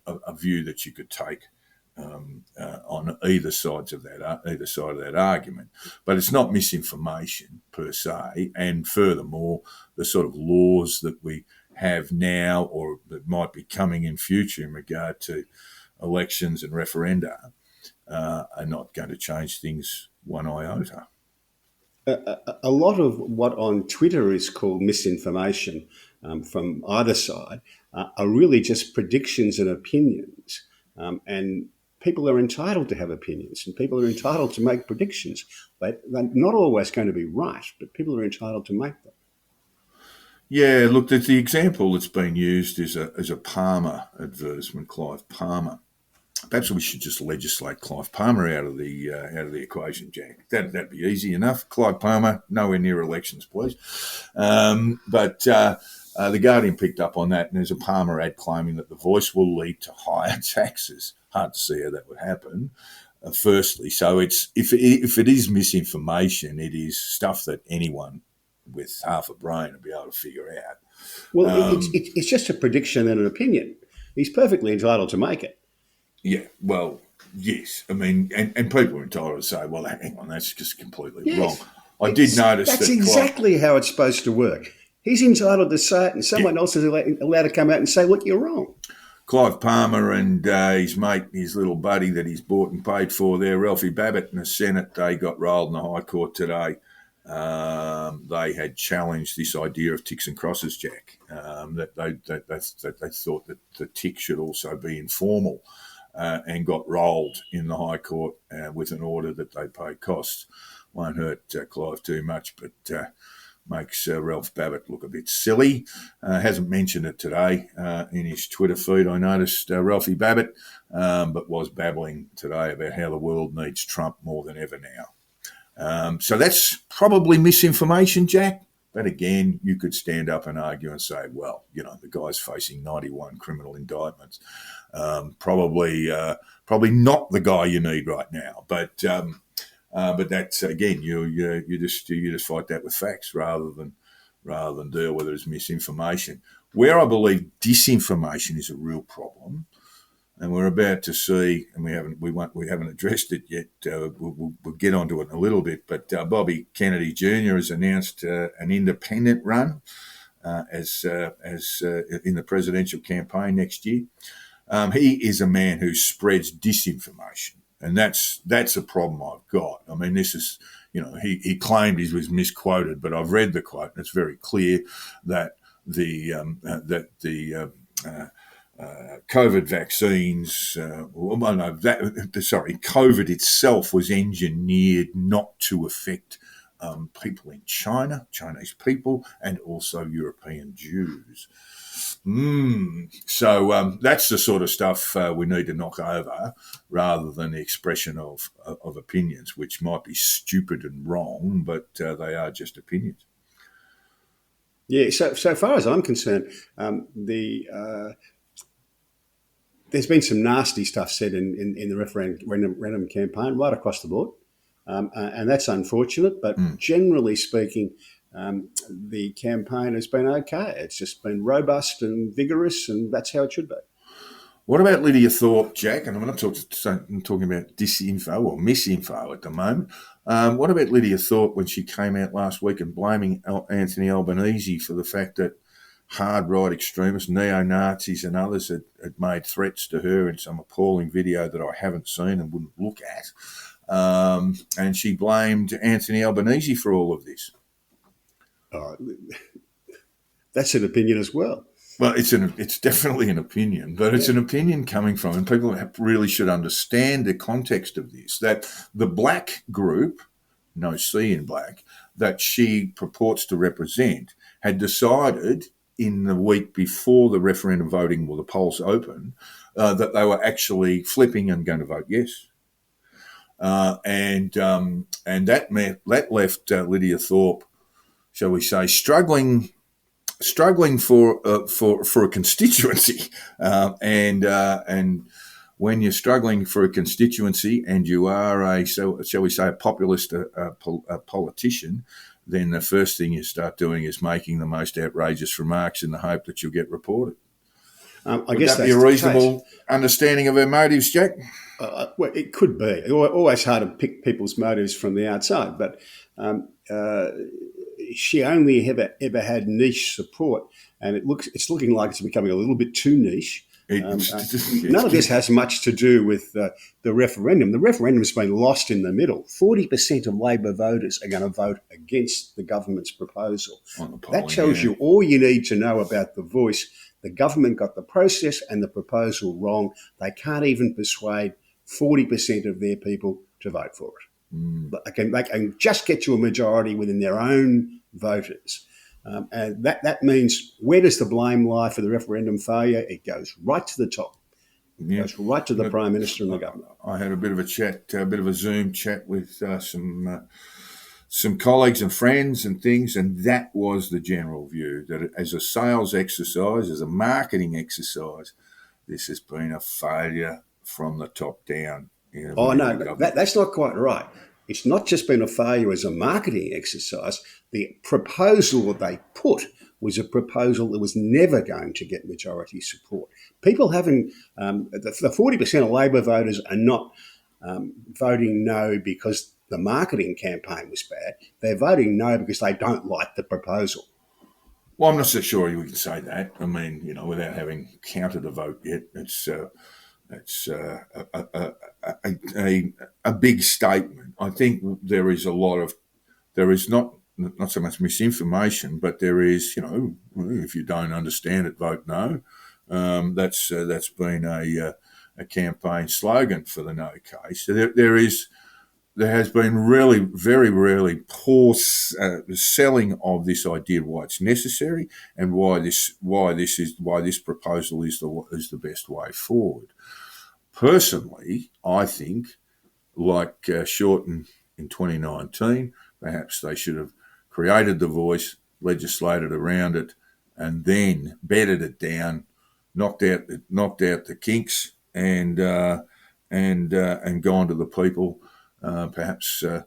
a view that you could take on either side of that argument, but it's not misinformation per se. And furthermore, the sort of laws that we have now, or that might be coming in future in regard to elections and referenda, are not going to change things one iota. A lot of what on Twitter is called misinformation from either side are really just predictions and opinions. And people are entitled to have opinions, and people are entitled to make predictions. They're not always going to be right, but people are entitled to make them. Yeah, look, the example that's been used is a Palmer advertisement, Clive Palmer. Perhaps we should just legislate Clive Palmer out of the equation, Jack. That'd be easy enough. Clive Palmer, nowhere near elections, please. But the Guardian picked up on that, and there's a Palmer ad claiming that the Voice will lead to higher taxes. Hard to see how that would happen. Firstly, so if it is misinformation, it is stuff that anyone with half a brain will be able to figure out. Well, it's just a prediction and an opinion. He's perfectly entitled to make it. Yeah, well, yes. I mean, and people are entitled to say, well, hang on, that's just completely wrong. I did notice that's exactly how it's supposed to work. He's entitled to say it, and someone else is allowed to come out and say, look, you're wrong. Clive Palmer and his mate, his little buddy that he's bought and paid for there, Ralphie Babbitt in the Senate, they got rolled in the High Court today. They had challenged this idea of ticks and crosses, Jack, that they thought that the tick should also be informal. And got rolled in the High Court with an order that they pay costs. Won't hurt Clive too much, but makes Ralph Babbitt look a bit silly. Hasn't mentioned it today in his Twitter feed, I noticed, Ralphie Babbitt, but was babbling today about how the world needs Trump more than ever now. So that's probably misinformation, Jack. But again, you could stand up and argue and say, well, the guy's facing 91 criminal indictments. Probably not the guy you need right now. But that's, again, you just fight that with facts rather than deal with it as misinformation. Where I believe disinformation is a real problem, and we're about to see, and we haven't addressed it yet. We'll get onto it in a little bit. But Bobby Kennedy Jr. has announced an independent run as in the presidential campaign next year. He is a man who spreads disinformation, and that's a problem I've got. I mean, this is, he claimed he was misquoted, but I've read the quote, and it's very clear that COVID vaccines, COVID itself was engineered not to affect people in China, Chinese people, and also European Jews. So that's the sort of stuff we need to knock over rather than the expression of opinions, which might be stupid and wrong, but they are just opinions. Yeah, so far as I'm concerned, there's been some nasty stuff said in the referendum campaign right across the board, and that's unfortunate. But generally speaking, the campaign has been okay. It's just been robust and vigorous, and that's how it should be. What about Lydia Thorpe, I'm not talking about disinfo or misinfo at the moment. What about Lydia Thorpe when she came out last week and blaming Anthony Albanese for the fact that hard right extremists, neo-Nazis and others had made threats to her in some appalling video that I haven't seen and wouldn't look at. And she blamed Anthony Albanese for all of this. That's an opinion as well. Well, it's definitely an opinion, but it's an opinion coming from, and people really should understand the context of this, that the black group, no C in black, that she purports to represent, had decided in the week before the referendum voting, the polls open, that they were actually flipping and going to vote yes. And that left Lydia Thorpe, shall we say, struggling for a constituency, and when you're struggling for a constituency and you are shall we say, a populist politician, then the first thing you start doing is making the most outrageous remarks in the hope that you'll get reported. I guess that be a reasonable understanding of her motives, Jack? Well, it could be. It's always hard to pick people's motives from the outside, but she only ever had niche support, and it's looking like it's becoming a little bit too niche. None of this has much to do with the referendum. The referendum's been lost in the middle. 40% of Labor voters are going to vote against the government's proposal. That tells you all you need to know about the Voice. The government got the process and the proposal wrong. They can't even persuade 40% of their people to vote for it. But they can just get to a majority within their own voters. And that means, where does the blame lie for the referendum failure? It goes right to the top. It goes right to the Prime Minister and the government. I had a bit of a Zoom chat with some colleagues and friends and things, and that was the general view, that as a sales exercise, as a marketing exercise, this has been a failure from the top down. Oh, no, that's not quite right. It's not just been a failure as a marketing exercise. The proposal that they put was a proposal that was never going to get majority support. People haven't, the 40% of Labor voters are not voting no because the marketing campaign was bad. They're voting no because they don't like the proposal. Well, I'm not so sure we can say that. I mean, without having counted a vote yet, it's a big statement. I think there is not so much misinformation, but there is, if you don't understand it, vote no. That's been a campaign slogan for the no case. So there has been really, very rarely poor selling of this idea, why it's necessary and why this proposal is the best way forward. Personally, I think, like Shorten in 2019, perhaps they should have created the Voice, legislated around it, and then bedded it down, knocked out the kinks, and gone to the people. Perhaps a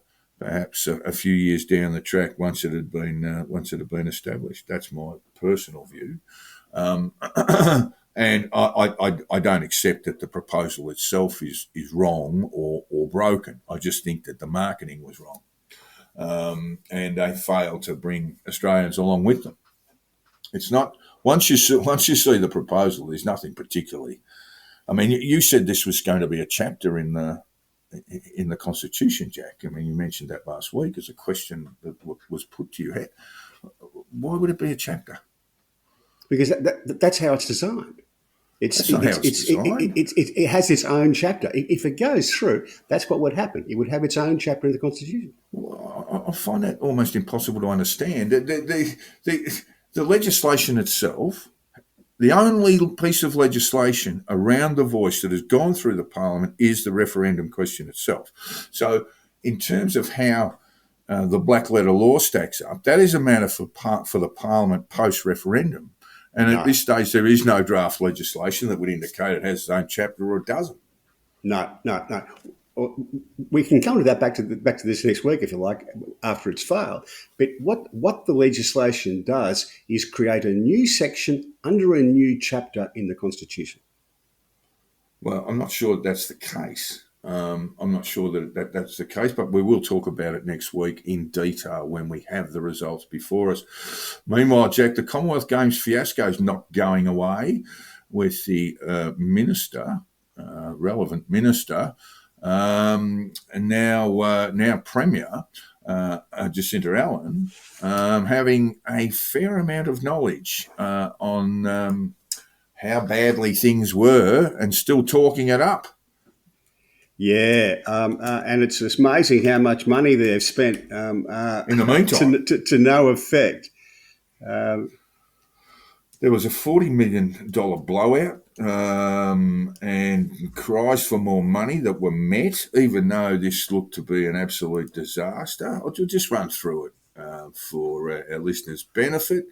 few years down the track, once it had been established. That's my personal view. And I don't accept that the proposal itself is wrong or broken. I just think that the marketing was wrong, and they failed to bring Australians along with them. It's not once you see the proposal, there's nothing particularly. I mean, you said this was going to be a chapter in the Constitution, Jack. I mean, you mentioned that last week as a question that was put to you. Why would it be a chapter? Because that's how it's designed. It has its own chapter. If it goes through, that's what would happen. It would have its own chapter in the Constitution. Well, I find that almost impossible to understand. The legislation itself, the only piece of legislation around the Voice that has gone through the Parliament is the referendum question itself. So in terms of how the black letter law stacks up, that is a matter for the Parliament post-referendum. And at this stage, there is no draft legislation that would indicate it has its own chapter or it doesn't. No. We can come to that back to this next week, if you like, after it's filed. But what the legislation does is create a new section under a new chapter in the Constitution. Well, I'm not sure that's the case. I'm not sure that that's the case, but we will talk about it next week in detail when we have the results before us. Meanwhile, Jack, the Commonwealth Games fiasco is not going away, with the relevant minister, and now Premier Jacinta Allen, having a fair amount of knowledge on how badly things were and still talking it up. Yeah, and it's amazing how much money they've spent in the meantime to no effect. There was a $40 million blowout and cries for more money that were met, even though this looked to be an absolute disaster. I'll just run through it for our listeners' benefit.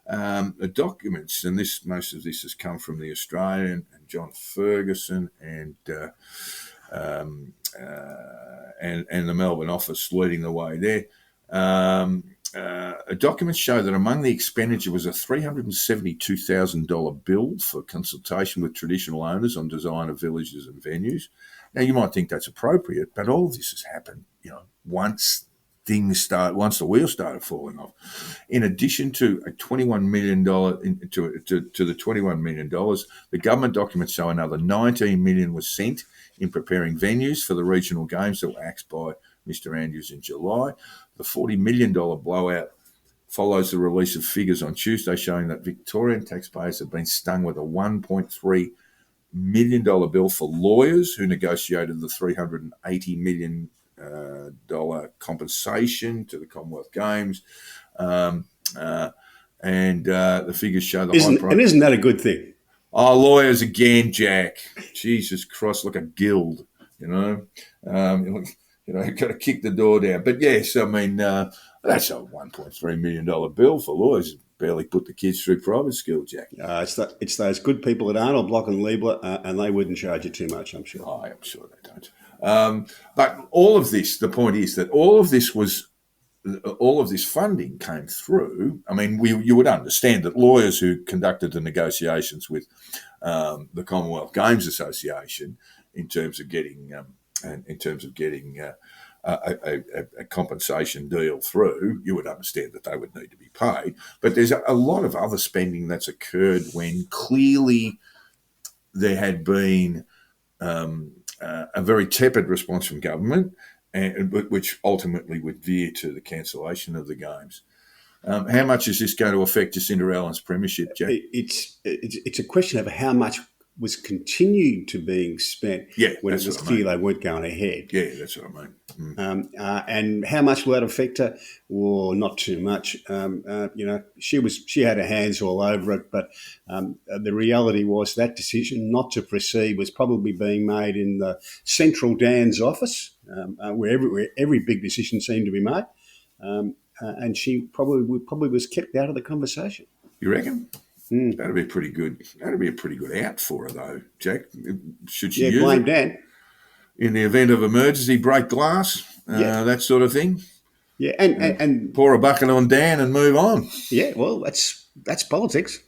The documents, and most of this has come from the Australian and John Ferguson and the Melbourne office leading the way there. Documents show that among the expenditure was a $372,000 bill for consultation with traditional owners on design of villages and venues. Now, you might think that's appropriate, but all of this has happened, once the wheels started falling off. In addition to a $21 million to the $21 million, the government documents show another $19 million was sent in preparing venues for the regional games that were axed by Mr. Andrews in July. The $40 million blowout follows the release of figures on Tuesday showing that Victorian taxpayers have been stung with a $1.3 million bill for lawyers who negotiated the $380 million compensation to the Commonwealth Games. And the figures show the high price. And isn't that a good thing? Oh, lawyers again, Jack. Jesus Christ, like a guild, you've got to kick the door down. But yes, I mean, that's a $1.3 million bill for lawyers. Barely put the kids through private school, Jack. It's those good people at Arnold, Block and Liebler, and they wouldn't charge you too much, I'm sure. Oh, I'm sure they don't. But all of this, the point is that all of this funding came through. I mean, you would understand that lawyers who conducted the negotiations with the Commonwealth Games Association in terms of getting a compensation deal through, you would understand that they would need to be paid. But there's a lot of other spending that's occurred when clearly there had been a very tepid response from government, which ultimately would veer to the cancellation of the games. How much is this going to affect Jacinta Allen's premiership, Jack? It's a question of how much was continued to being spent when it was clear they weren't going ahead. Yeah, that's what I mean. And how much will that affect her? Well, not too much. She had her hands all over it, but the reality was that decision not to proceed was probably being made in the central Dan's office, where every big decision seemed to be made, and she probably was kept out of the conversation. You reckon? That'd be pretty good. That'd be a pretty good out for her, though, Jack. Should she use blame it? Dan. In the event of emergency, break glass, that sort of thing. Yeah, and pour a bucket on Dan and move on. Yeah, well, that's politics.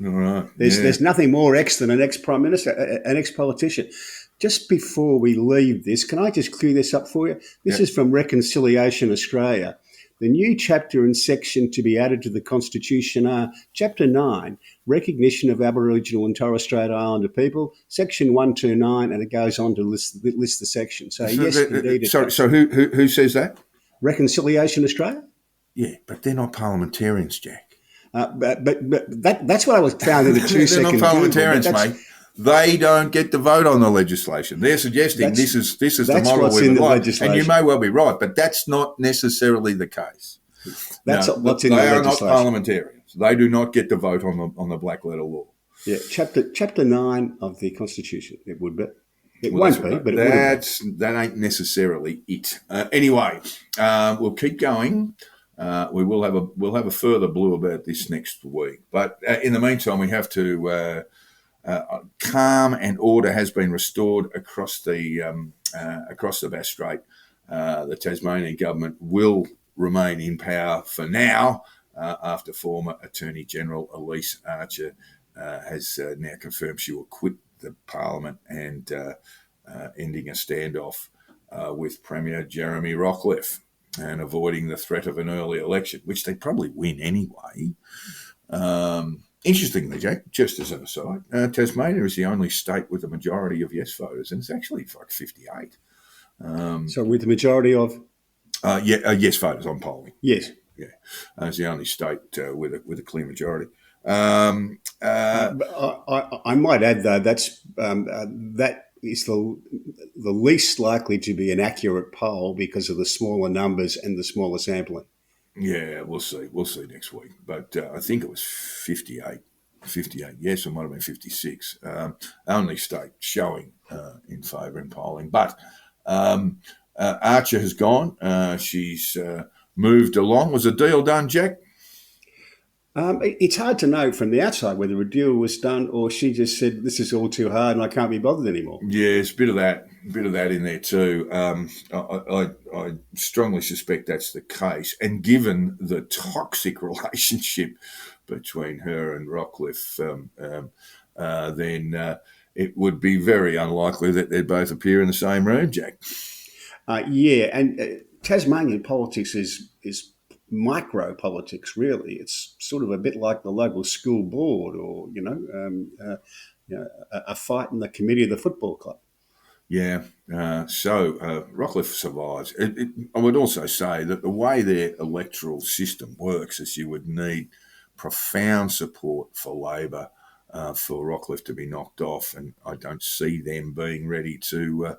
All right. There's nothing more ex than an ex-prime minister, an ex-politician. Just before we leave this, can I just clear this up for you? This is from Reconciliation Australia. The new chapter and section to be added to the Constitution are Chapter 9, Recognition of Aboriginal and Torres Strait Islander People, Section 129, and it goes on to list the section. So yes, indeed. So who says that? Reconciliation Australia? Yeah, but they're not parliamentarians, Jack. But that's what I was found in the 2 second. They're not parliamentarians, mate. They don't get to vote on the legislation. They're suggesting this is the model we would like, and you may well be right, but that's not necessarily the case. What's in the legislation. They are not parliamentarians. They do not get to vote on the black letter law. Yeah, chapter 9 of the Constitution. It would be. It won't be, but that ain't necessarily it. Anyway, we'll keep going. We'll have a further blue about this next week. But in the meantime, we have to. Calm and order has been restored across the Bass Strait. The Tasmanian government will remain in power for now, after former Attorney General Elise Archer has now confirmed she will quit the Parliament and ending a standoff with Premier Jeremy Rockcliffe and avoiding the threat of an early election, which they probably win anyway. Interestingly, Jack, just as an aside, Tasmania is the only state with a majority of yes voters, and it's actually like 58. So with the majority of? Yes voters on polling. Yes. Yeah, it's the only state with a clear majority. I might add, though, that is the least likely to be an accurate poll because of the smaller numbers and the smaller sampling. Yeah, we'll see. We'll see next week. But I think it was 58. 58, yes, it might have been 56. Only state showing in favour in polling. But Archer has gone. She's moved along. Was a deal done, Jack? It's hard to know from the outside whether a deal was done or she just said, this is all too hard and I can't be bothered anymore. Yeah, it's a bit of that in there too. I strongly suspect that's the case. And given the toxic relationship between her and Rockcliffe, then it would be very unlikely that they'd both appear in the same room, Jack. And Tasmanian politics is micro politics, really. It's sort of a bit like the local school board or, a fight in the committee of the football club. Yeah, so Rockcliffe survives. I would also say that the way their electoral system works is you would need profound support for Labor for Rockcliffe to be knocked off, and I don't see them being ready to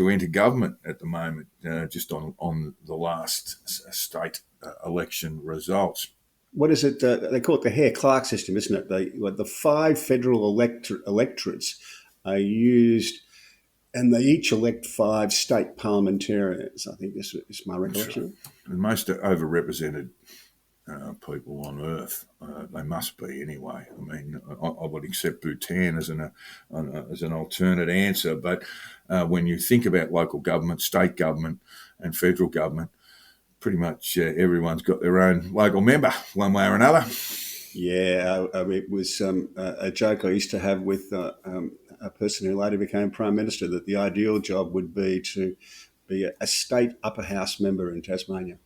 enter government at the moment, just on the last state election results. What is it? They call it the Hare-Clark system, isn't it? The 5 federal electorates are used, and they each elect 5 state parliamentarians. I think this is my recollection. The most overrepresented people on earth. They must be anyway. I mean, I would accept Bhutan as an alternate answer, but when you think about local government, state government, and federal government, pretty much everyone's got their own local member, one way or another. Yeah, it was a joke I used to have with a person who later became Prime Minister that the ideal job would be to be a state upper house member in Tasmania.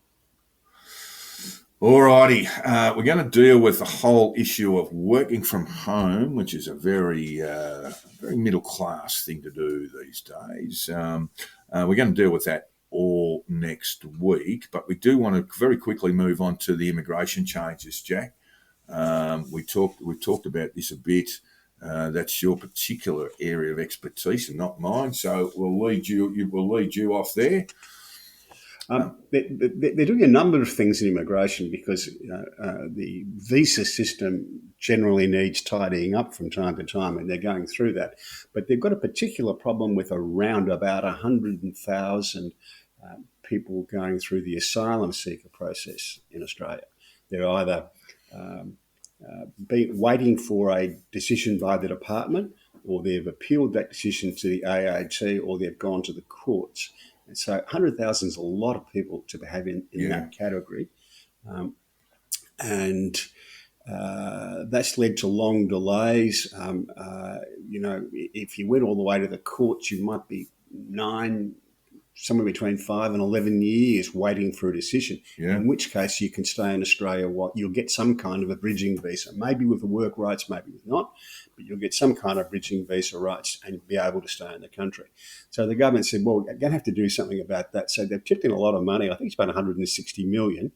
Alrighty, we're going to deal with the whole issue of working from home, which is a very middle class thing to do these days. We're going to deal with that all next week, but we do want to very quickly move on to the immigration changes, Jack. We've talked about this a bit. That's your particular area of expertise and not mine, so we'll lead you off there. They're doing a number of things in immigration because the visa system generally needs tidying up from time to time, and they're going through that. But they've got a particular problem with around about 100,000 people going through the asylum seeker process in Australia. They're either waiting for a decision by the department, or they've appealed that decision to the AAT, or they've gone to the courts. And so 100,000 is a lot of people to have in that category. And that's led to long delays. If you went all the way to the courts, you might be somewhere between 5 and 11 years waiting for a decision, in which case you can stay in Australia while you'll get some kind of a bridging visa, maybe with the work rights, maybe with not, but you'll get some kind of bridging visa rights and be able to stay in the country. So the government said, well, we're going to have to do something about that. So they've tipped in a lot of money. I think it's about 160 million.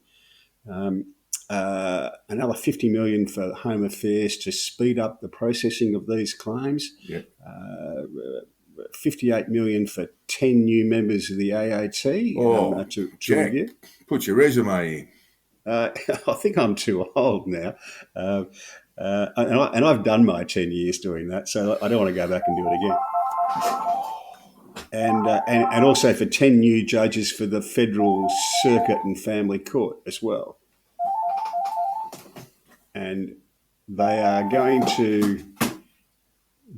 Another 50 million for Home Affairs to speed up the processing of these claims. 58 million for 10 new members of the AAT to Jack, review. Put your resume in. I think I'm too old now. And I've done my 10 years doing that, so I don't want to go back and do it again. And also for 10 new judges for the Federal Circuit and Family Court as well. And they are going to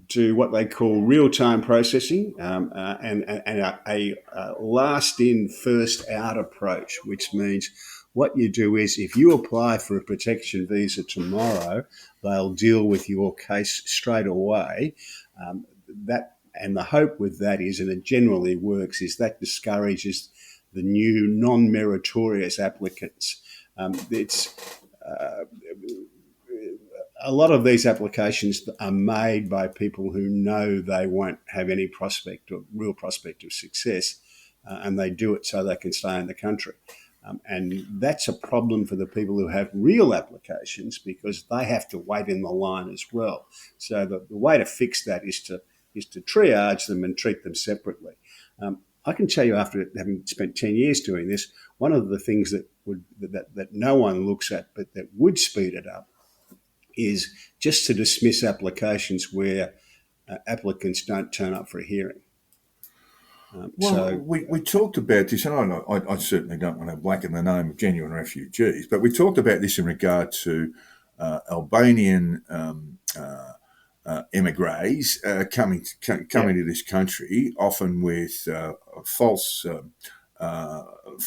do what they call real-time processing and a last-in, first-out approach, which means what you do is, if you apply for a protection visa tomorrow, they'll deal with your case straight away. And the hope with that is, and it generally works, is that discourages the new non-meritorious applicants. It's a lot of these applications are made by people who know they won't have any real prospect of success, and they do it so they can stay in the country. And that's a problem for the people who have real applications, because they have to wait in the line as well. So the way to fix that is to triage them and treat them separately. I can tell you, after having spent 10 years doing this, one of the things that no one looks at but that would speed it up is just to dismiss applications where applicants don't turn up for a hearing. We talked about this, and I certainly don't want to blacken the name of genuine refugees, but we talked about this in regard to Albanian emigres coming to this country, often with false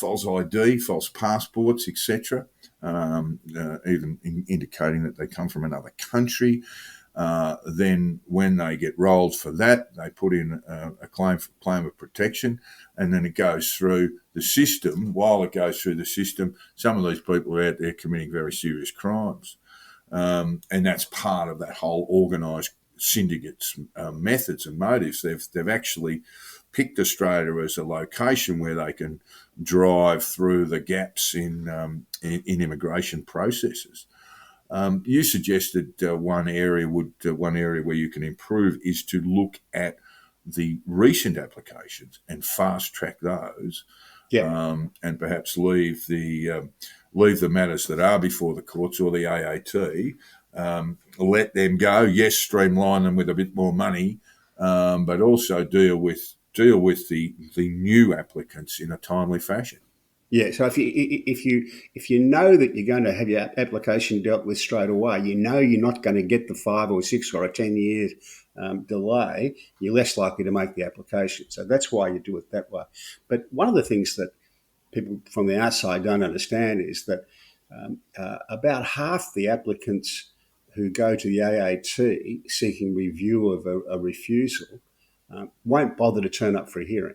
ID, false passports, etc., even indicating that they come from another country. Then when they get rolled for that, they put in a claim of protection, and then it goes through the system. While it goes through the system, some of these people are out there committing very serious crimes. And that's part of that whole organised syndicate's methods and motives. They've actually picked Australia as a location where they can drive through the gaps in immigration processes. You suggested one area where you can improve is to look at the recent applications and fast track those, and perhaps leave the matters that are before the courts or the AAT. Let them go. Yes, streamline them with a bit more money, but also deal with the new applicants in a timely fashion. Yeah, so if you know that you're going to have your application dealt with straight away, you know you're not going to get the 5 or 6 or a 10-year delay, you're less likely to make the application. So that's why you do it that way. But one of the things that people from the outside don't understand is that about half the applicants who go to the AAT seeking review of a refusal won't bother to turn up for a hearing.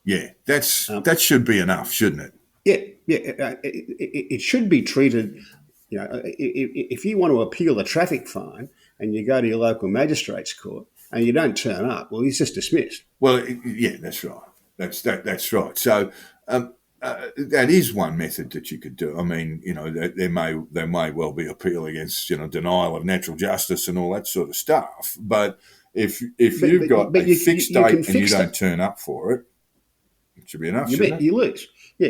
Yeah, that should be enough, shouldn't it? Yeah. It should be treated. If you want to appeal a traffic fine and you go to your local magistrate's court and you don't turn up, well, he's just dismissed. Well, yeah, that's right. That's right. So that is one method that you could do. I mean, there may well be appeal against denial of natural justice and all that sort of stuff. But if you've got a fixed date and you don't turn up for it, it should be enough. You lose. Yeah,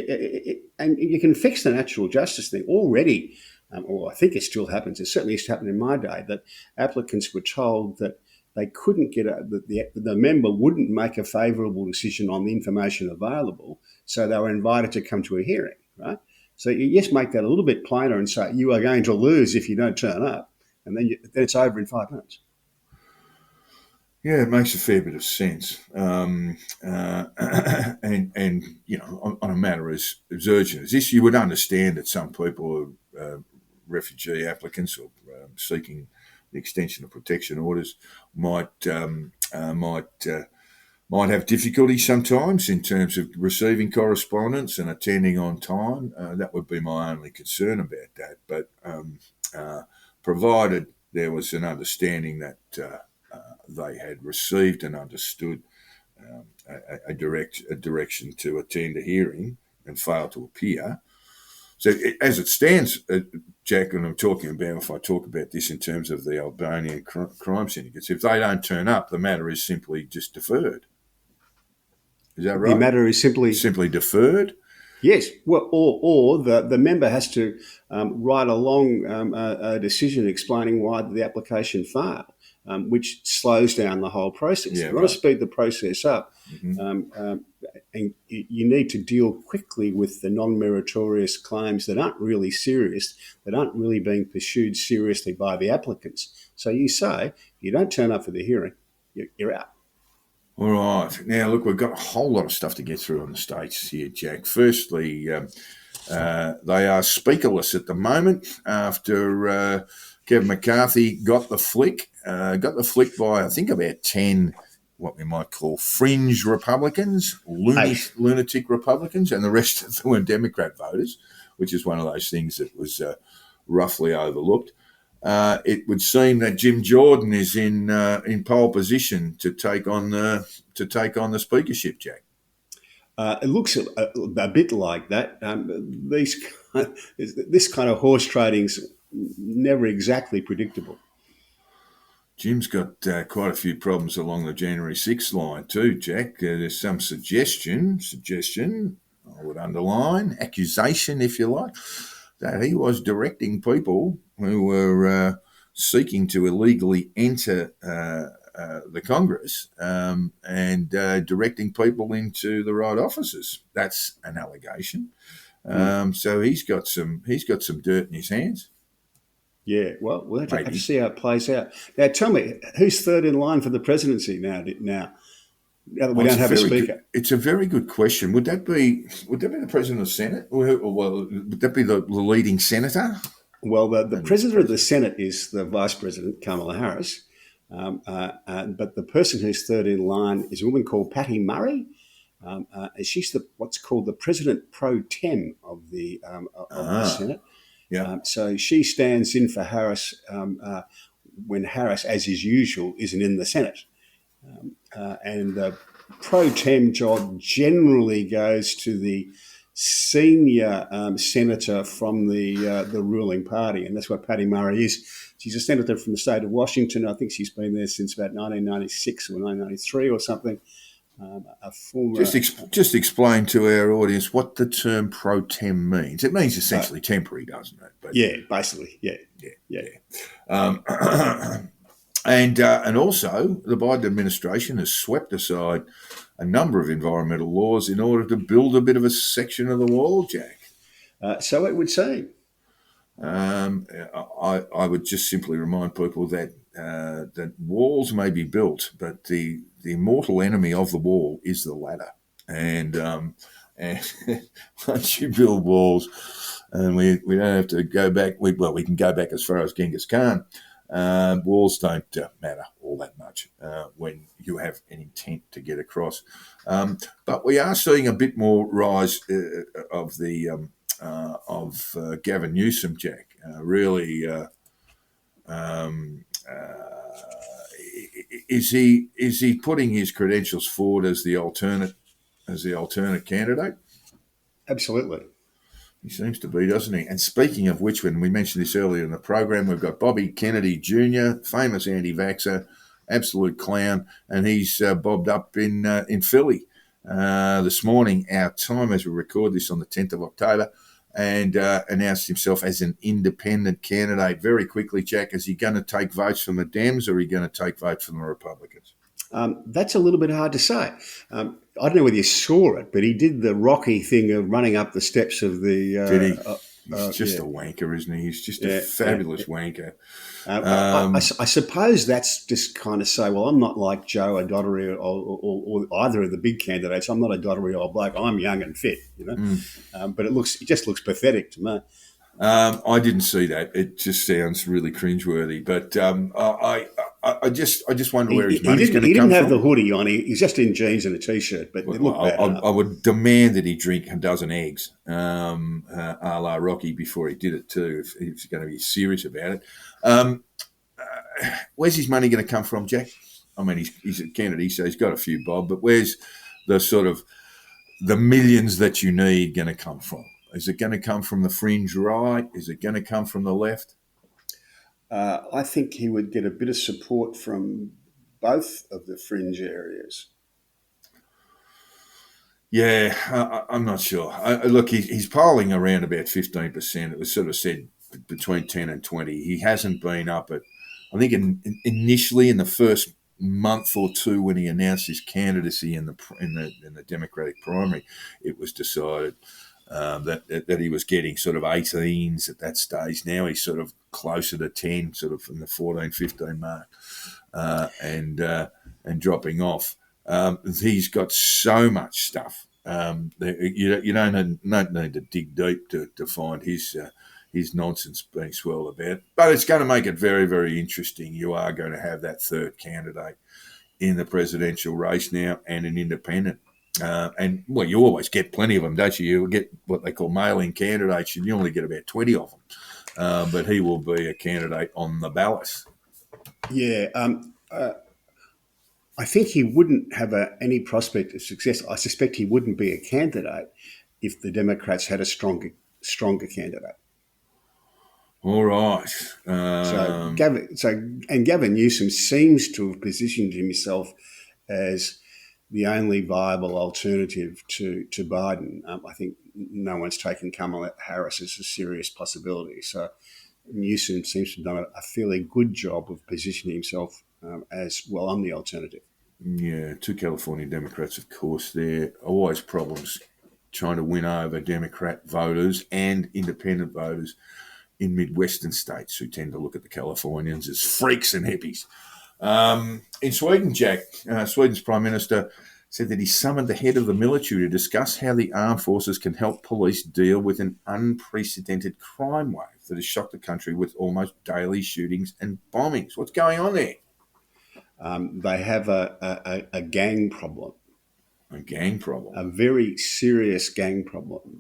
and you can fix the natural justice thing already. Or I think it still happens. It certainly used to happen in my day that applicants were told that they couldn't get the member wouldn't make a favourable decision on the information available, so they were invited to come to a hearing, right? So you just make that a little bit plainer and say you are going to lose if you don't turn up, and then it's over in 5 minutes. Yeah, it makes a fair bit of sense. And on a matter as urgent as this, you would understand that some people are refugee applicants or seeking the extension of protection orders might have difficulty sometimes in terms of receiving correspondence and attending on time. That would be my only concern about that. But provided there was an understanding that they had received and understood a direction to attend a hearing and fail to appear. So as it stands, Jack, and if I talk about this in terms of the Albanian crime syndicates, if they don't turn up, the matter is simply just deferred. Is that right? The matter is simply deferred? Yes. Well, or the member has to write a long decision explaining why the application failed, which slows down the whole process. Yeah, you want to speed the process up, and you need to deal quickly with the non-meritorious claims that aren't really serious, that aren't really being pursued seriously by the applicants. So you say, if you don't turn up for the hearing, you're out. All right. Now, look, we've got a whole lot of stuff to get through on the States here, Jack. Firstly, They are speakerless at the moment after Kevin McCarthy got the flick by, I think, about 10 what we might call fringe Republicans, lunatic Republicans, and the rest of them were Democrat voters, which is one of those things that was roughly overlooked. It would seem that Jim Jordan is in pole position to take on the speakership, Jack. It looks a bit like that. This kind of horse trading's never exactly predictable. Jim's got quite a few problems along the January 6th line too, Jack. There's some suggestion, I would underline, accusation, if you like, that he was directing people who were seeking to illegally enter the Congress and directing people into the right offices. That's an allegation. So he's got some dirt in his hands. Yeah, well, we'll have to see how it plays out. Now, tell me, who's third in line for the presidency now that we don't have a speaker? It's a very good question. Would that be the president of the Senate? Well, would that be the leading senator? Well, the president of the Senate is the vice president, Kamala Harris. But the person who's third in line is a woman called Patty Murray. She's what's called the president pro tem of the Senate. Yeah. So she stands in for Harris when Harris, as is usual, isn't in the Senate. And the pro tem job generally goes to the senior senator from the ruling party, and that's what Patty Murray is. She's a senator from the state of Washington. I think she's been there since about 1996 or 1993 or something. A former. Just explain to our audience what the term pro tem means. It means essentially temporary, doesn't it? But, yeah, basically, yeah. And also, the Biden administration has swept aside a number of environmental laws in order to build a bit of a section of the wall, Jack. So it would seem. I would just simply remind people that that walls may be built, but the mortal enemy of the wall is the ladder. And once you build walls, and we don't have to go back. We can go back as far as Genghis Khan. Walls don't matter all that much when you have an intent to get across. But we are seeing a bit more rise of Gavin Newsom, Jack. Is he putting his credentials forward as the alternate candidate? Absolutely. He seems to be, doesn't he? And speaking of which, when we mentioned this earlier in the program, we've got Bobby Kennedy Jr., famous anti-vaxxer, absolute clown, and he's bobbed up in Philly this morning, our time as we record this on the 10th of October, and announced himself as an independent candidate. Very quickly, Jack, is he going to take votes from the Dems or are he going to take votes from the Republicans? That's a little bit hard to say. I don't know whether you saw it, but he did the Rocky thing of running up the steps of the... Did he? He's just a wanker, isn't he? He's just a fabulous wanker. I suppose that's just kind of say, well, I'm not like Joe, a dottery, or either of the big candidates. I'm not a dottery old bloke. I'm young and fit, you know. But it just looks pathetic to me. I didn't see that. It just sounds really cringeworthy. But I just wonder where his money's going to come from. He didn't have the hoodie on. He's just in jeans and a T-shirt. But it looked bad. I would demand that he drink a dozen eggs, a la Rocky, before he did it too, if he's going to be serious about it. Where's his money going to come from, Jack? I mean, he's a Kennedy, so he's got a few bob. But where's the sort of the millions that you need going to come from? Is it going to come from the fringe right? Is it going to come from the left? I think he would get a bit of support from both of the fringe areas. Yeah, I'm not sure. Look, he's polling around about 15%. It was sort of said between 10 and 20. He hasn't been up at, I think initially in the first month or two when he announced his candidacy in the Democratic primary, it was decided that he was getting sort of 18s at that stage. Now he's sort of closer to 10, sort of from the 14, 15 mark, and dropping off. He's got so much stuff You don't need to dig deep to find his nonsense being swirled about. But it's going to make it very, very interesting. You are going to have that third candidate in the presidential race now, and an independent. And you always get plenty of them, don't you? You get what they call mail-in candidates, and you only get about 20 of them. But he will be a candidate on the ballot. Yeah, I think he wouldn't have any prospect of success. I suspect he wouldn't be a candidate if the Democrats had a stronger candidate. All right. Gavin Newsom seems to have positioned himself as the only viable alternative to Biden. I think no one's taken Kamala Harris as a serious possibility. So Newsom seems to have done a fairly good job of positioning himself as, well, I'm the alternative. Yeah, two California Democrats, of course. There are always problems trying to win over Democrat voters and independent voters in Midwestern states who tend to look at the Californians as freaks and hippies. In Sweden, Jack, Sweden's Prime Minister said that he summoned the head of the military to discuss how the armed forces can help police deal with an unprecedented crime wave that has shocked the country with almost daily shootings and bombings. What's going on there? They have a gang problem. A gang problem. A very serious gang problem.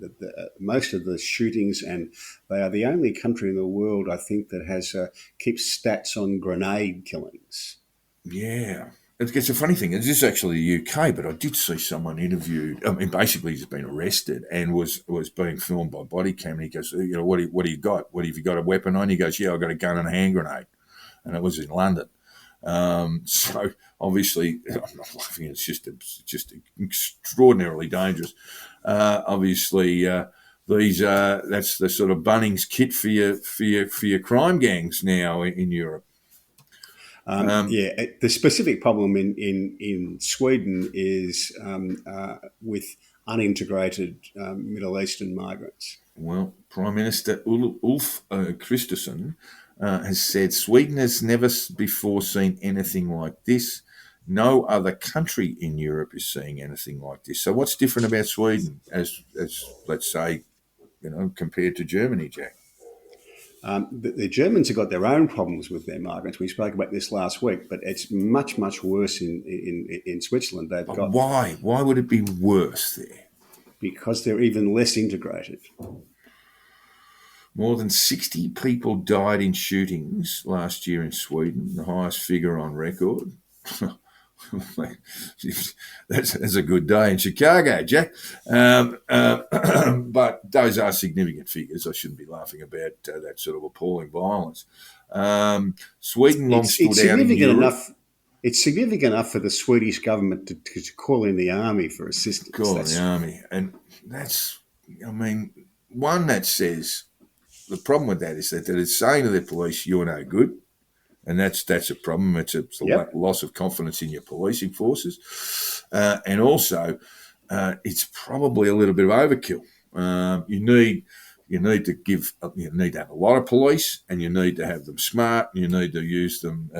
Most of the shootings, and they are the only country in the world, I think, that has keeps stats on grenade killings. Yeah. It's a funny thing. This is actually the UK, but I did see someone interviewed. I mean, basically, he's been arrested and was being filmed by body cam. And he goes, what do you got? What have you got, a weapon on? He goes, yeah, I've got a gun and a hand grenade. And it was in London. So obviously, I'm not laughing. It's just extraordinarily dangerous. Obviously, that's the sort of Bunnings kit for your crime gangs now in Europe. The specific problem in Sweden is with unintegrated Middle Eastern migrants. Well, Prime Minister Ulf Kristersson has said Sweden has never before seen anything like this. No other country in Europe is seeing anything like this. So what's different about Sweden as let's say, compared to Germany, Jack? The Germans have got their own problems with their migrants. We spoke about this last week, but it's much, much worse in Switzerland. They've got why? Why would it be worse there? Because they're even less integrated. More than 60 people died in shootings last year in Sweden, the highest figure on record. That's a good day in Chicago, Jack. But those are significant figures. I shouldn't be laughing about that sort of appalling violence. Sweden long stood out in Europe. It's significant enough for the Swedish government to call in the army for assistance. The army. And that's, one that says, the problem with that is that it's saying to the police, you're no good. And that's a problem. It's a loss of confidence in your policing forces. And also, it's probably a little bit of overkill. You need to have a lot of police, and you need to have them smart, and you need to use them,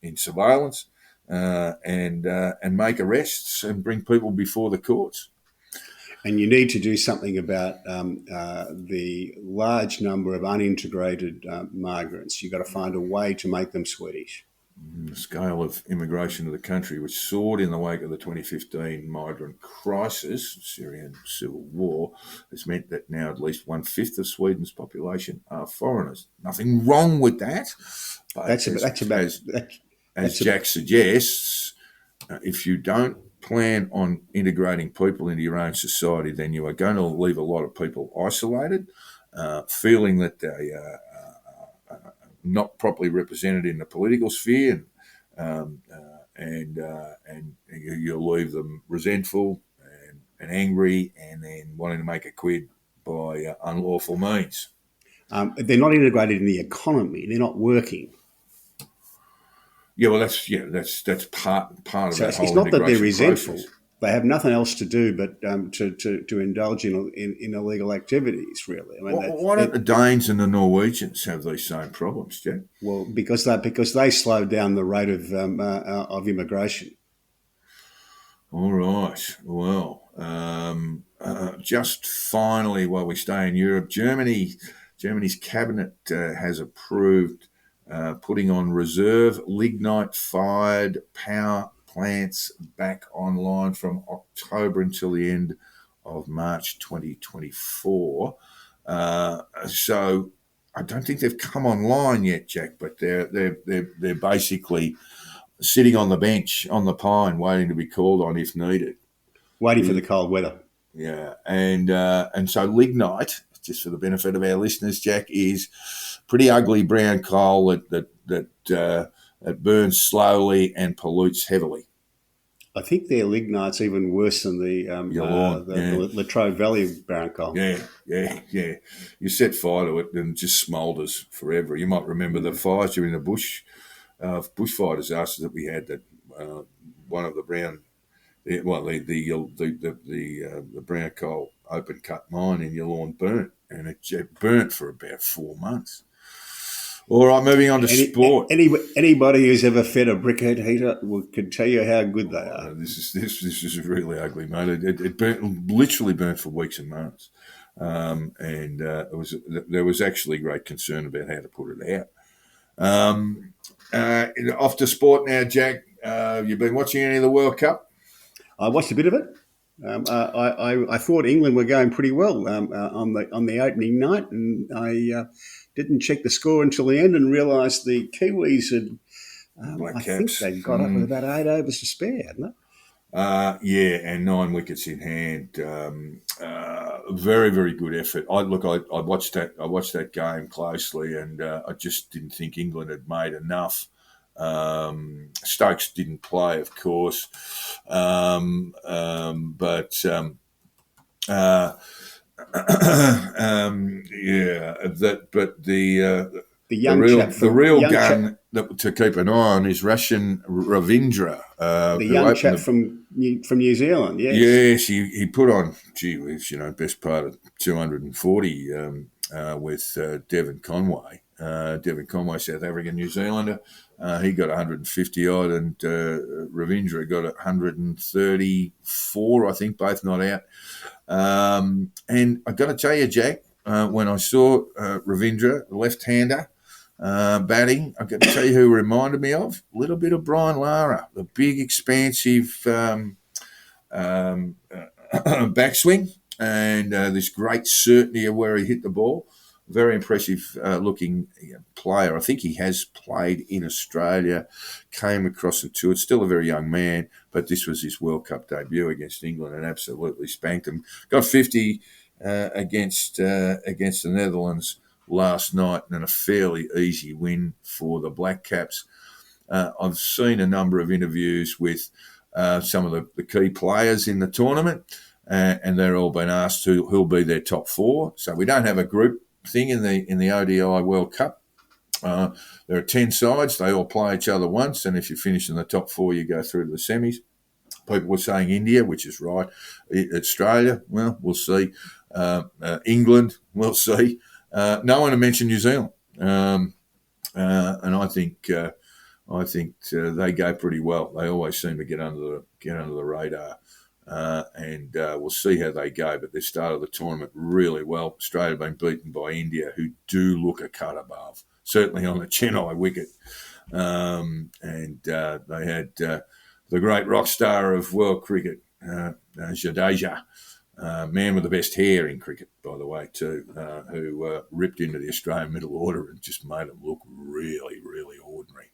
in surveillance, and make arrests and bring people before the courts. And you need to do something about the large number of unintegrated migrants. You've got to find a way to make them Swedish. The scale of immigration to the country, which soared in the wake of the 2015 migrant crisis, Syrian civil war, has meant that now at least 1/5 of Sweden's population are foreigners. Nothing wrong with that. But as Jack suggests, if you don't plan on integrating people into your own society, then you are going to leave a lot of people isolated, feeling that they are not properly represented in the political sphere, and you'll leave them resentful and angry, and then wanting to make a quid by unlawful means. They're not integrated in the economy. They're not working. Yeah, well, that's part of so that whole. It's not that they're resentful. Process. They have nothing else to do but to indulge in illegal activities. Really, why don't the Danes and the Norwegians have these same problems, Jack? Well, because they slowed down the rate of immigration. All right. Well, just finally, while we stay in Europe, Germany's cabinet has approved putting on reserve lignite-fired power plants back online from October until the end of March 2024. So I don't think they've come online yet, Jack, but they're basically sitting on the bench on the pine, waiting to be called on if needed. Waiting for the cold weather. Yeah, and so lignite, just for the benefit of our listeners, Jack, is pretty ugly brown coal that burns slowly and pollutes heavily. I think their lignite's even worse than the Latrobe Valley brown coal. Yeah. You set fire to it and it just smoulders forever. You might remember the fires during the bushfire disaster that we had. That one of the brown, the brown coal open cut mine in your lawn burnt, and it burnt for about 4 months. All right, moving on to sport. Anybody who's ever fed a briquette heater could tell you how good they are. This is really ugly, mate. It literally burnt for weeks and months, and there was actually great concern about how to put it out. Off to sport now, Jack. You've been watching any of the World Cup? I watched a bit of it. I thought England were going pretty well on the opening night, and I didn't check the score until the end and realised the Kiwis had. I think they got up with about 8 overs to spare, hadn't they? And 9 wickets in hand. Very, very good effort. I watched that game closely, and I just didn't think England had made enough. Stokes didn't play, of course, the real gun to keep an eye on is Russian Ravindra, the young chap from New Zealand. Yes, he put on, best part of 240 with Devon Conway. Devon Conway, South African New Zealander. He got 150 odd, and Ravindra got 134, I think, both not out. And I got to tell you, Jack, when I saw Ravindra, the left-hander, batting, I got to tell you who reminded me of a little bit of Brian Lara, the big, expansive backswing, and this great certainty of where he hit the ball. Very impressive looking player. I think he has played in Australia, came across the tour. Still a very young man, but this was his World Cup debut against England and absolutely spanked them. Got 50 against the Netherlands last night, and a fairly easy win for the Black Caps. I've seen a number of interviews with some of the key players in the tournament, and they're all been asked who'll be their top 4. So we don't have a group thing in the ODI World Cup. There are 10 sides. They all play each other once, and if you finish in the top 4, you go through to the semis. People were saying India, which is right. Australia, well, we'll see. England, we'll see. No one to mention New Zealand, and I think they go pretty well. They always seem to get under the radar. And we'll see how they go. But they started the tournament really well. Australia been beaten by India, who do look a cut above, certainly on the Chennai wicket. And they had the great rock star of world cricket, Jadeja, man with the best hair in cricket, by the way, too, who ripped into the Australian middle order and just made them look really, really ordinary.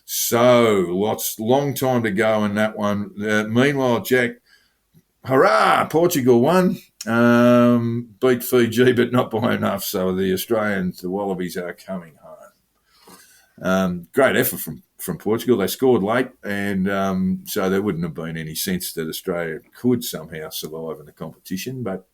So, long time to go in that one. Meanwhile, Jack, hurrah! Portugal won, beat Fiji, but not by enough. So the Australians, the Wallabies, are coming home. Great effort from Portugal. They scored late, and so there wouldn't have been any sense that Australia could somehow survive in the competition. But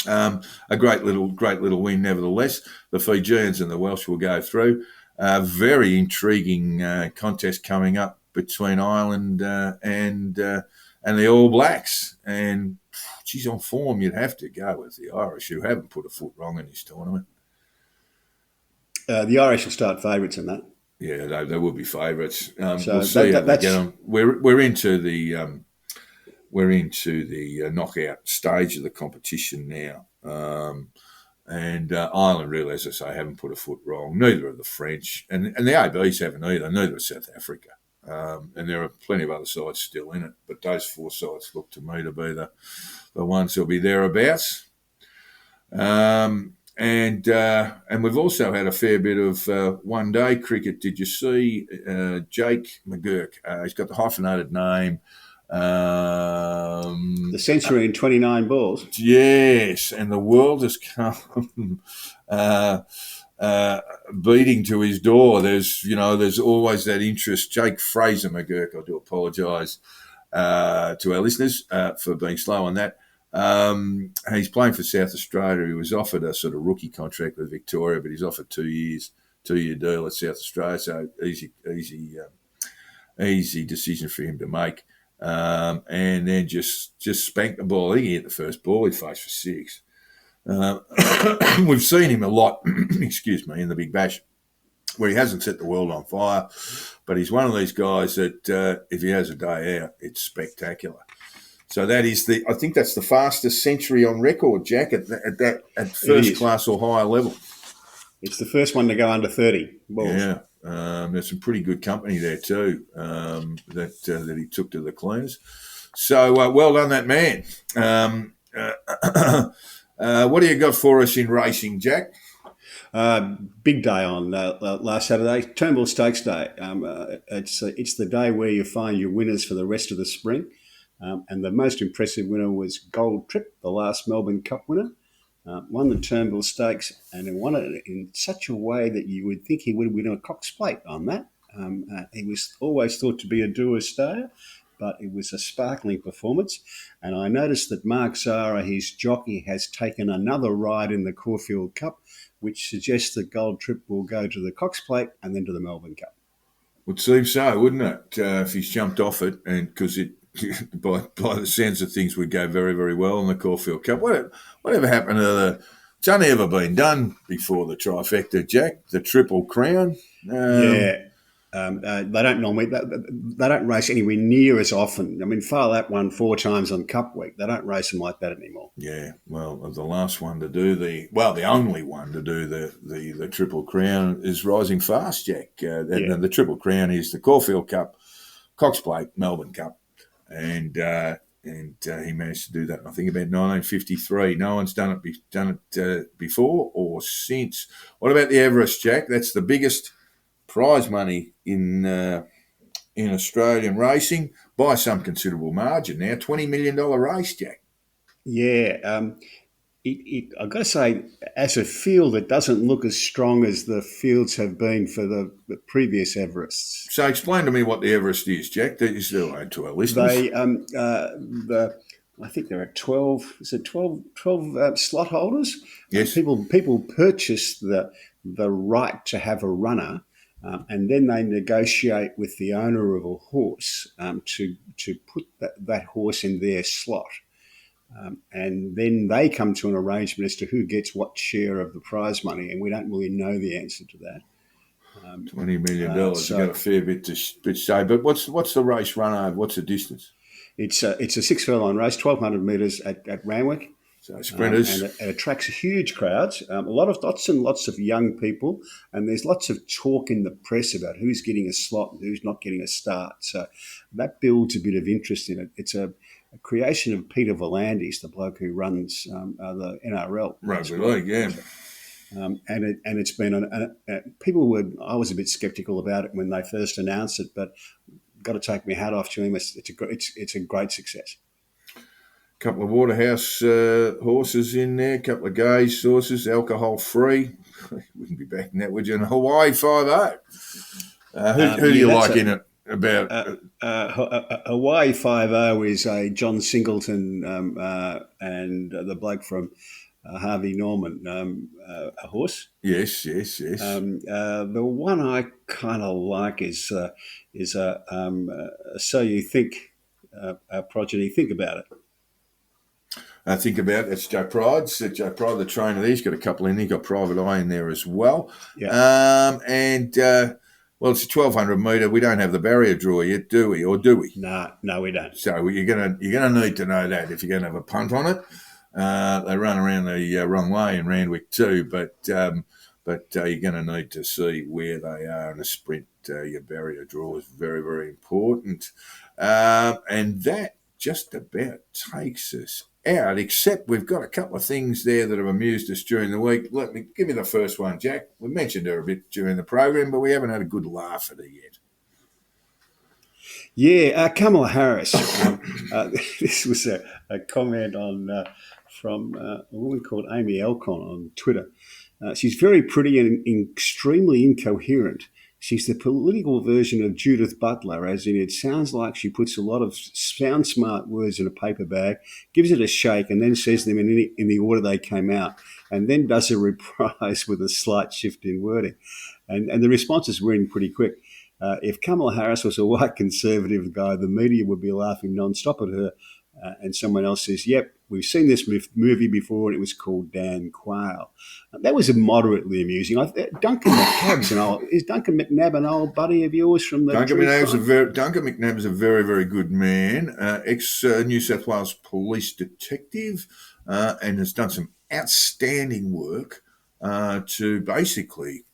a great little win, nevertheless. The Fijians and the Welsh will go through. Very intriguing contest coming up between Ireland and the All Blacks. And she's on form. You'd have to go with the Irish, who haven't put a foot wrong in this tournament. The Irish will start favourites in that. Yeah, they will be favourites. So we'll see how they get on. We're into the we're into the knockout stage of the competition now. And Ireland really, as I say, haven't put a foot wrong. Neither have the French. And the ABs haven't either. Neither have South Africa. And there are plenty of other sides still in it. But those 4 sides look to me to be the ones who'll be thereabouts. And we've also had a fair bit of one-day cricket. Did you see Jake McGurk? He's got the hyphenated name. The century in 29 balls. Yes, and the world has come beating to his door. There's always that interest. Jake Fraser McGurk, I do apologise to our listeners for being slow on that. He's playing for South Australia. He was offered a sort of rookie contract with Victoria, but he's offered 2-year deal at South Australia. So easy decision for him to make. And then just spanked the ball. I think he hit the first ball. He faced for 6. We've seen him a lot, excuse me, in the Big Bash, where he hasn't set the world on fire, but he's one of these guys that if he has a day out, it's spectacular. So I think that's the fastest century on record, Jack, at first class or higher level. It's the first one to go under 30 balls. Yeah. There's some pretty good company there too that he took to the cleaners. So well done, that man. What do you got for us in racing, Jack? Big day on last Saturday, Turnbull Stakes Day. It's the day where you find your winners for the rest of the spring. And the most impressive winner was Gold Trip, the last Melbourne Cup winner. Won the Turnbull Stakes and won it in such a way that you would think he would win a Cox Plate on that. He was always thought to be a doer stayer, but it was a sparkling performance. And I noticed that Mark Zara, his jockey, has taken another ride in the Caulfield Cup, which suggests that Gold Trip will go to the Cox Plate and then to the Melbourne Cup. Would seem so, wouldn't it? If he's jumped off it, and because it, by the sense of things, would go very, very well in the Caulfield Cup. Whatever happened to it's only ever been done before the trifecta, Jack, the Triple Crown. They don't normally. They don't race anywhere near as often. I mean, Far Lap won 4 times on Cup Week. They don't race them like that anymore. Yeah, well, the last one to do the only one to do the Triple Crown is Rising Fast, Jack. The Triple Crown is the Caulfield Cup, Cox Plate, Melbourne Cup. And he managed to do that, I think, about 1953. No one's done it before or since. What about the Everest, Jack? That's the biggest prize money in Australian racing by some considerable margin now. $20 million race, Jack. Yeah. I've got to say, as a field, it doesn't look as strong as the fields have been for the previous Everests. So explain to me what the Everest is, Jack. That is to our listeners. I think there are 12. Is it 12 slot holders? Yes. People purchase the right to have a runner, and then they negotiate with the owner of a horse to put that horse in their slot. And then they come to an arrangement as to who gets what share of the prize money, and we don't really know the answer to that. $20 million. You've got a fair bit to say. But what's the race run over? What's the distance? It's a 6-furlong race, 1,200 metres at Randwick. So sprinters. And it attracts huge crowds, lots and lots of young people, and there's lots of talk in the press about who's getting a slot and who's not getting a start. So that builds a bit of interest in it. It's a creation of Peter Volandis, the bloke who runs the NRL. Rugby League, yeah. And it's been I was a bit sceptical about it when they first announced it, but got to take my hat off to him. It's a great success. Couple of Waterhouse horses in there, couple of Gaze horses, alcohol free. Wouldn't be backing that, would you? And Hawaii 5-0. Who do you like in it? About Hawaii 5-0 is a John Singleton and the bloke from Harvey Norman, a horse. Yes. The one I kind of like is So You Think, progeny. Think about it. Think about it. That's Joe Pride. Joe Pride, the trainer there. He's got a couple in there. He's got Private Eye in there as well. Yeah. Well, it's a 1,200 metre. We don't have the barrier draw yet, do we? Or do we? No, we don't. So you're gonna need to know that if you're going to have a punt on it. They run around the wrong way in Randwick too, but you're going to need to see where they are in a sprint. Your barrier draw is very, very important. And that just about takes us out, except we've got a couple of things there that have amused us during the week. Give me the first one, Jack. We mentioned her a bit during the program, but we haven't had a good laugh at her yet. Yeah, Kamala Harris. This was a comment from a woman called Amy Alcon on Twitter. She's very pretty and extremely incoherent. She's the political version of Judith Butler, as in it sounds like she puts a lot of sound smart words in a paper bag, gives it a shake, and then says them in the order they came out, and then does a reprise with a slight shift in wording. And the responses were in pretty quick. If Kamala Harris was a white conservative guy, the media would be laughing nonstop at her. And someone else says, yep, we've seen this movie before, and it was called Dan Quayle. That was moderately amusing. Duncan McNabb an old buddy of yours from the Duncan McNabb's a very, very good man, ex-New South Wales police detective, and has done some outstanding work to basically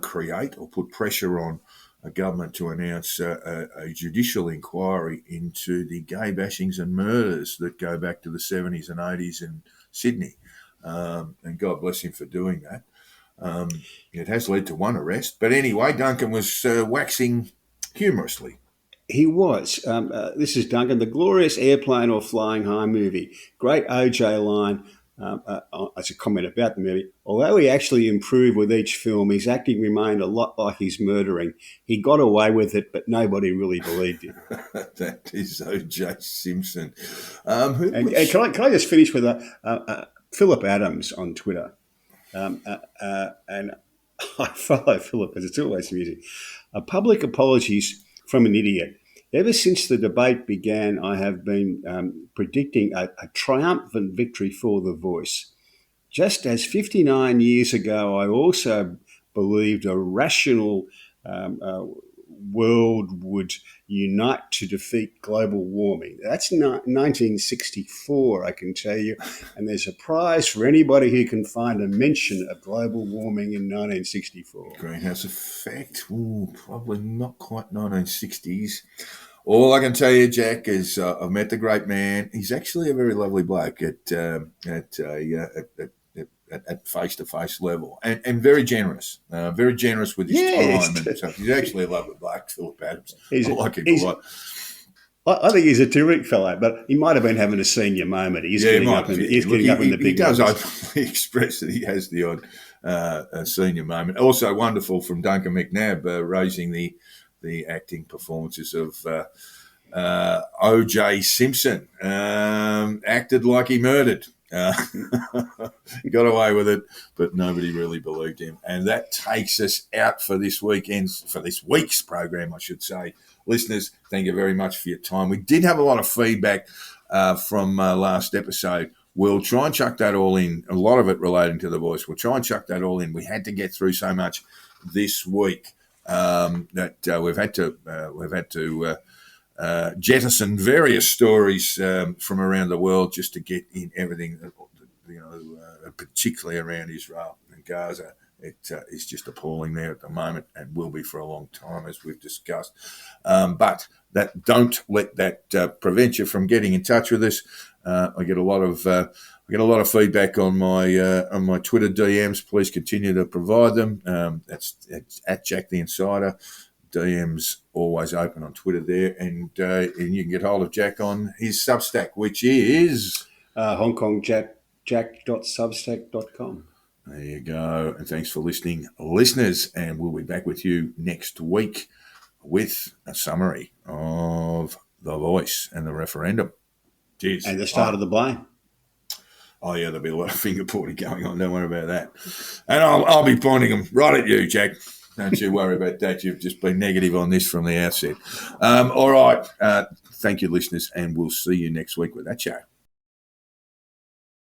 create or put pressure on a government to announce a judicial inquiry into the gay bashings and murders that go back to the 70s and 80s in Sydney. And God bless him for doing that. It has led to one arrest. But anyway, Duncan was waxing humorously. He was. This is Duncan. The Glorious Airplane or Flying High movie. Great OJ line. As a comment about the movie, although he actually improved with each film, his acting remained a lot like his murdering. He got away with it, but nobody really believed him. That is O.J. Simpson. Can I just finish with Philip Adams on Twitter? And I follow Philip because it's always amusing. Public apologies from an idiot. Ever since the debate began, I have been predicting a triumphant victory for The Voice. Just as 59 years ago, I also believed a rational world would unite to defeat global warming. That's 1964, I can tell you. And there's a prize for anybody who can find a mention of global warming in 1964. Greenhouse effect. Ooh, probably not quite 1960s. All I can tell you, Jack, is I've met the great man. He's actually a very lovely bloke at face-to-face level, and very generous with his time. And so he's actually a lovely bloke, Philip Adams. I like him a lot. I think he's a terrific fellow, but he might have been having a senior moment. He's getting up in the big. He does openly express that he has the odd senior moment. Also wonderful from Duncan McNabb raising the acting performances of O.J. Simpson. Acted like he murdered. He got away with it, but nobody really believed him. And that takes us out for this week's program, I should say. Listeners, thank you very much for your time. We did have a lot of feedback from last episode. We'll try and chuck that all in, a lot of it relating to The Voice. We'll try and chuck that all in. We had to get through so much this week that we've had to jettison various stories from around the world just to get in everything, particularly around Israel and Gaza. It is just appalling there at the moment and will be for a long time, as we've discussed. But don't let that prevent you from getting in touch with us. I get a lot of feedback on my Twitter DMs. Please continue to provide them. That's at Jack the Insider. DMs always open on Twitter there, and you can get hold of Jack on his Substack, which is HongKongJack.substack.com. There you go. And thanks for listening, listeners. And we'll be back with you next week with a summary of The Voice and the referendum. Cheers. And the start of the blame. Oh, yeah, there'll be a lot of finger pointing going on. Don't worry about that. And I'll be pointing them right at you, Jack. Don't you worry about that. You've just been negative on this from the outset. All right. Thank you, listeners, and we'll see you next week with that show.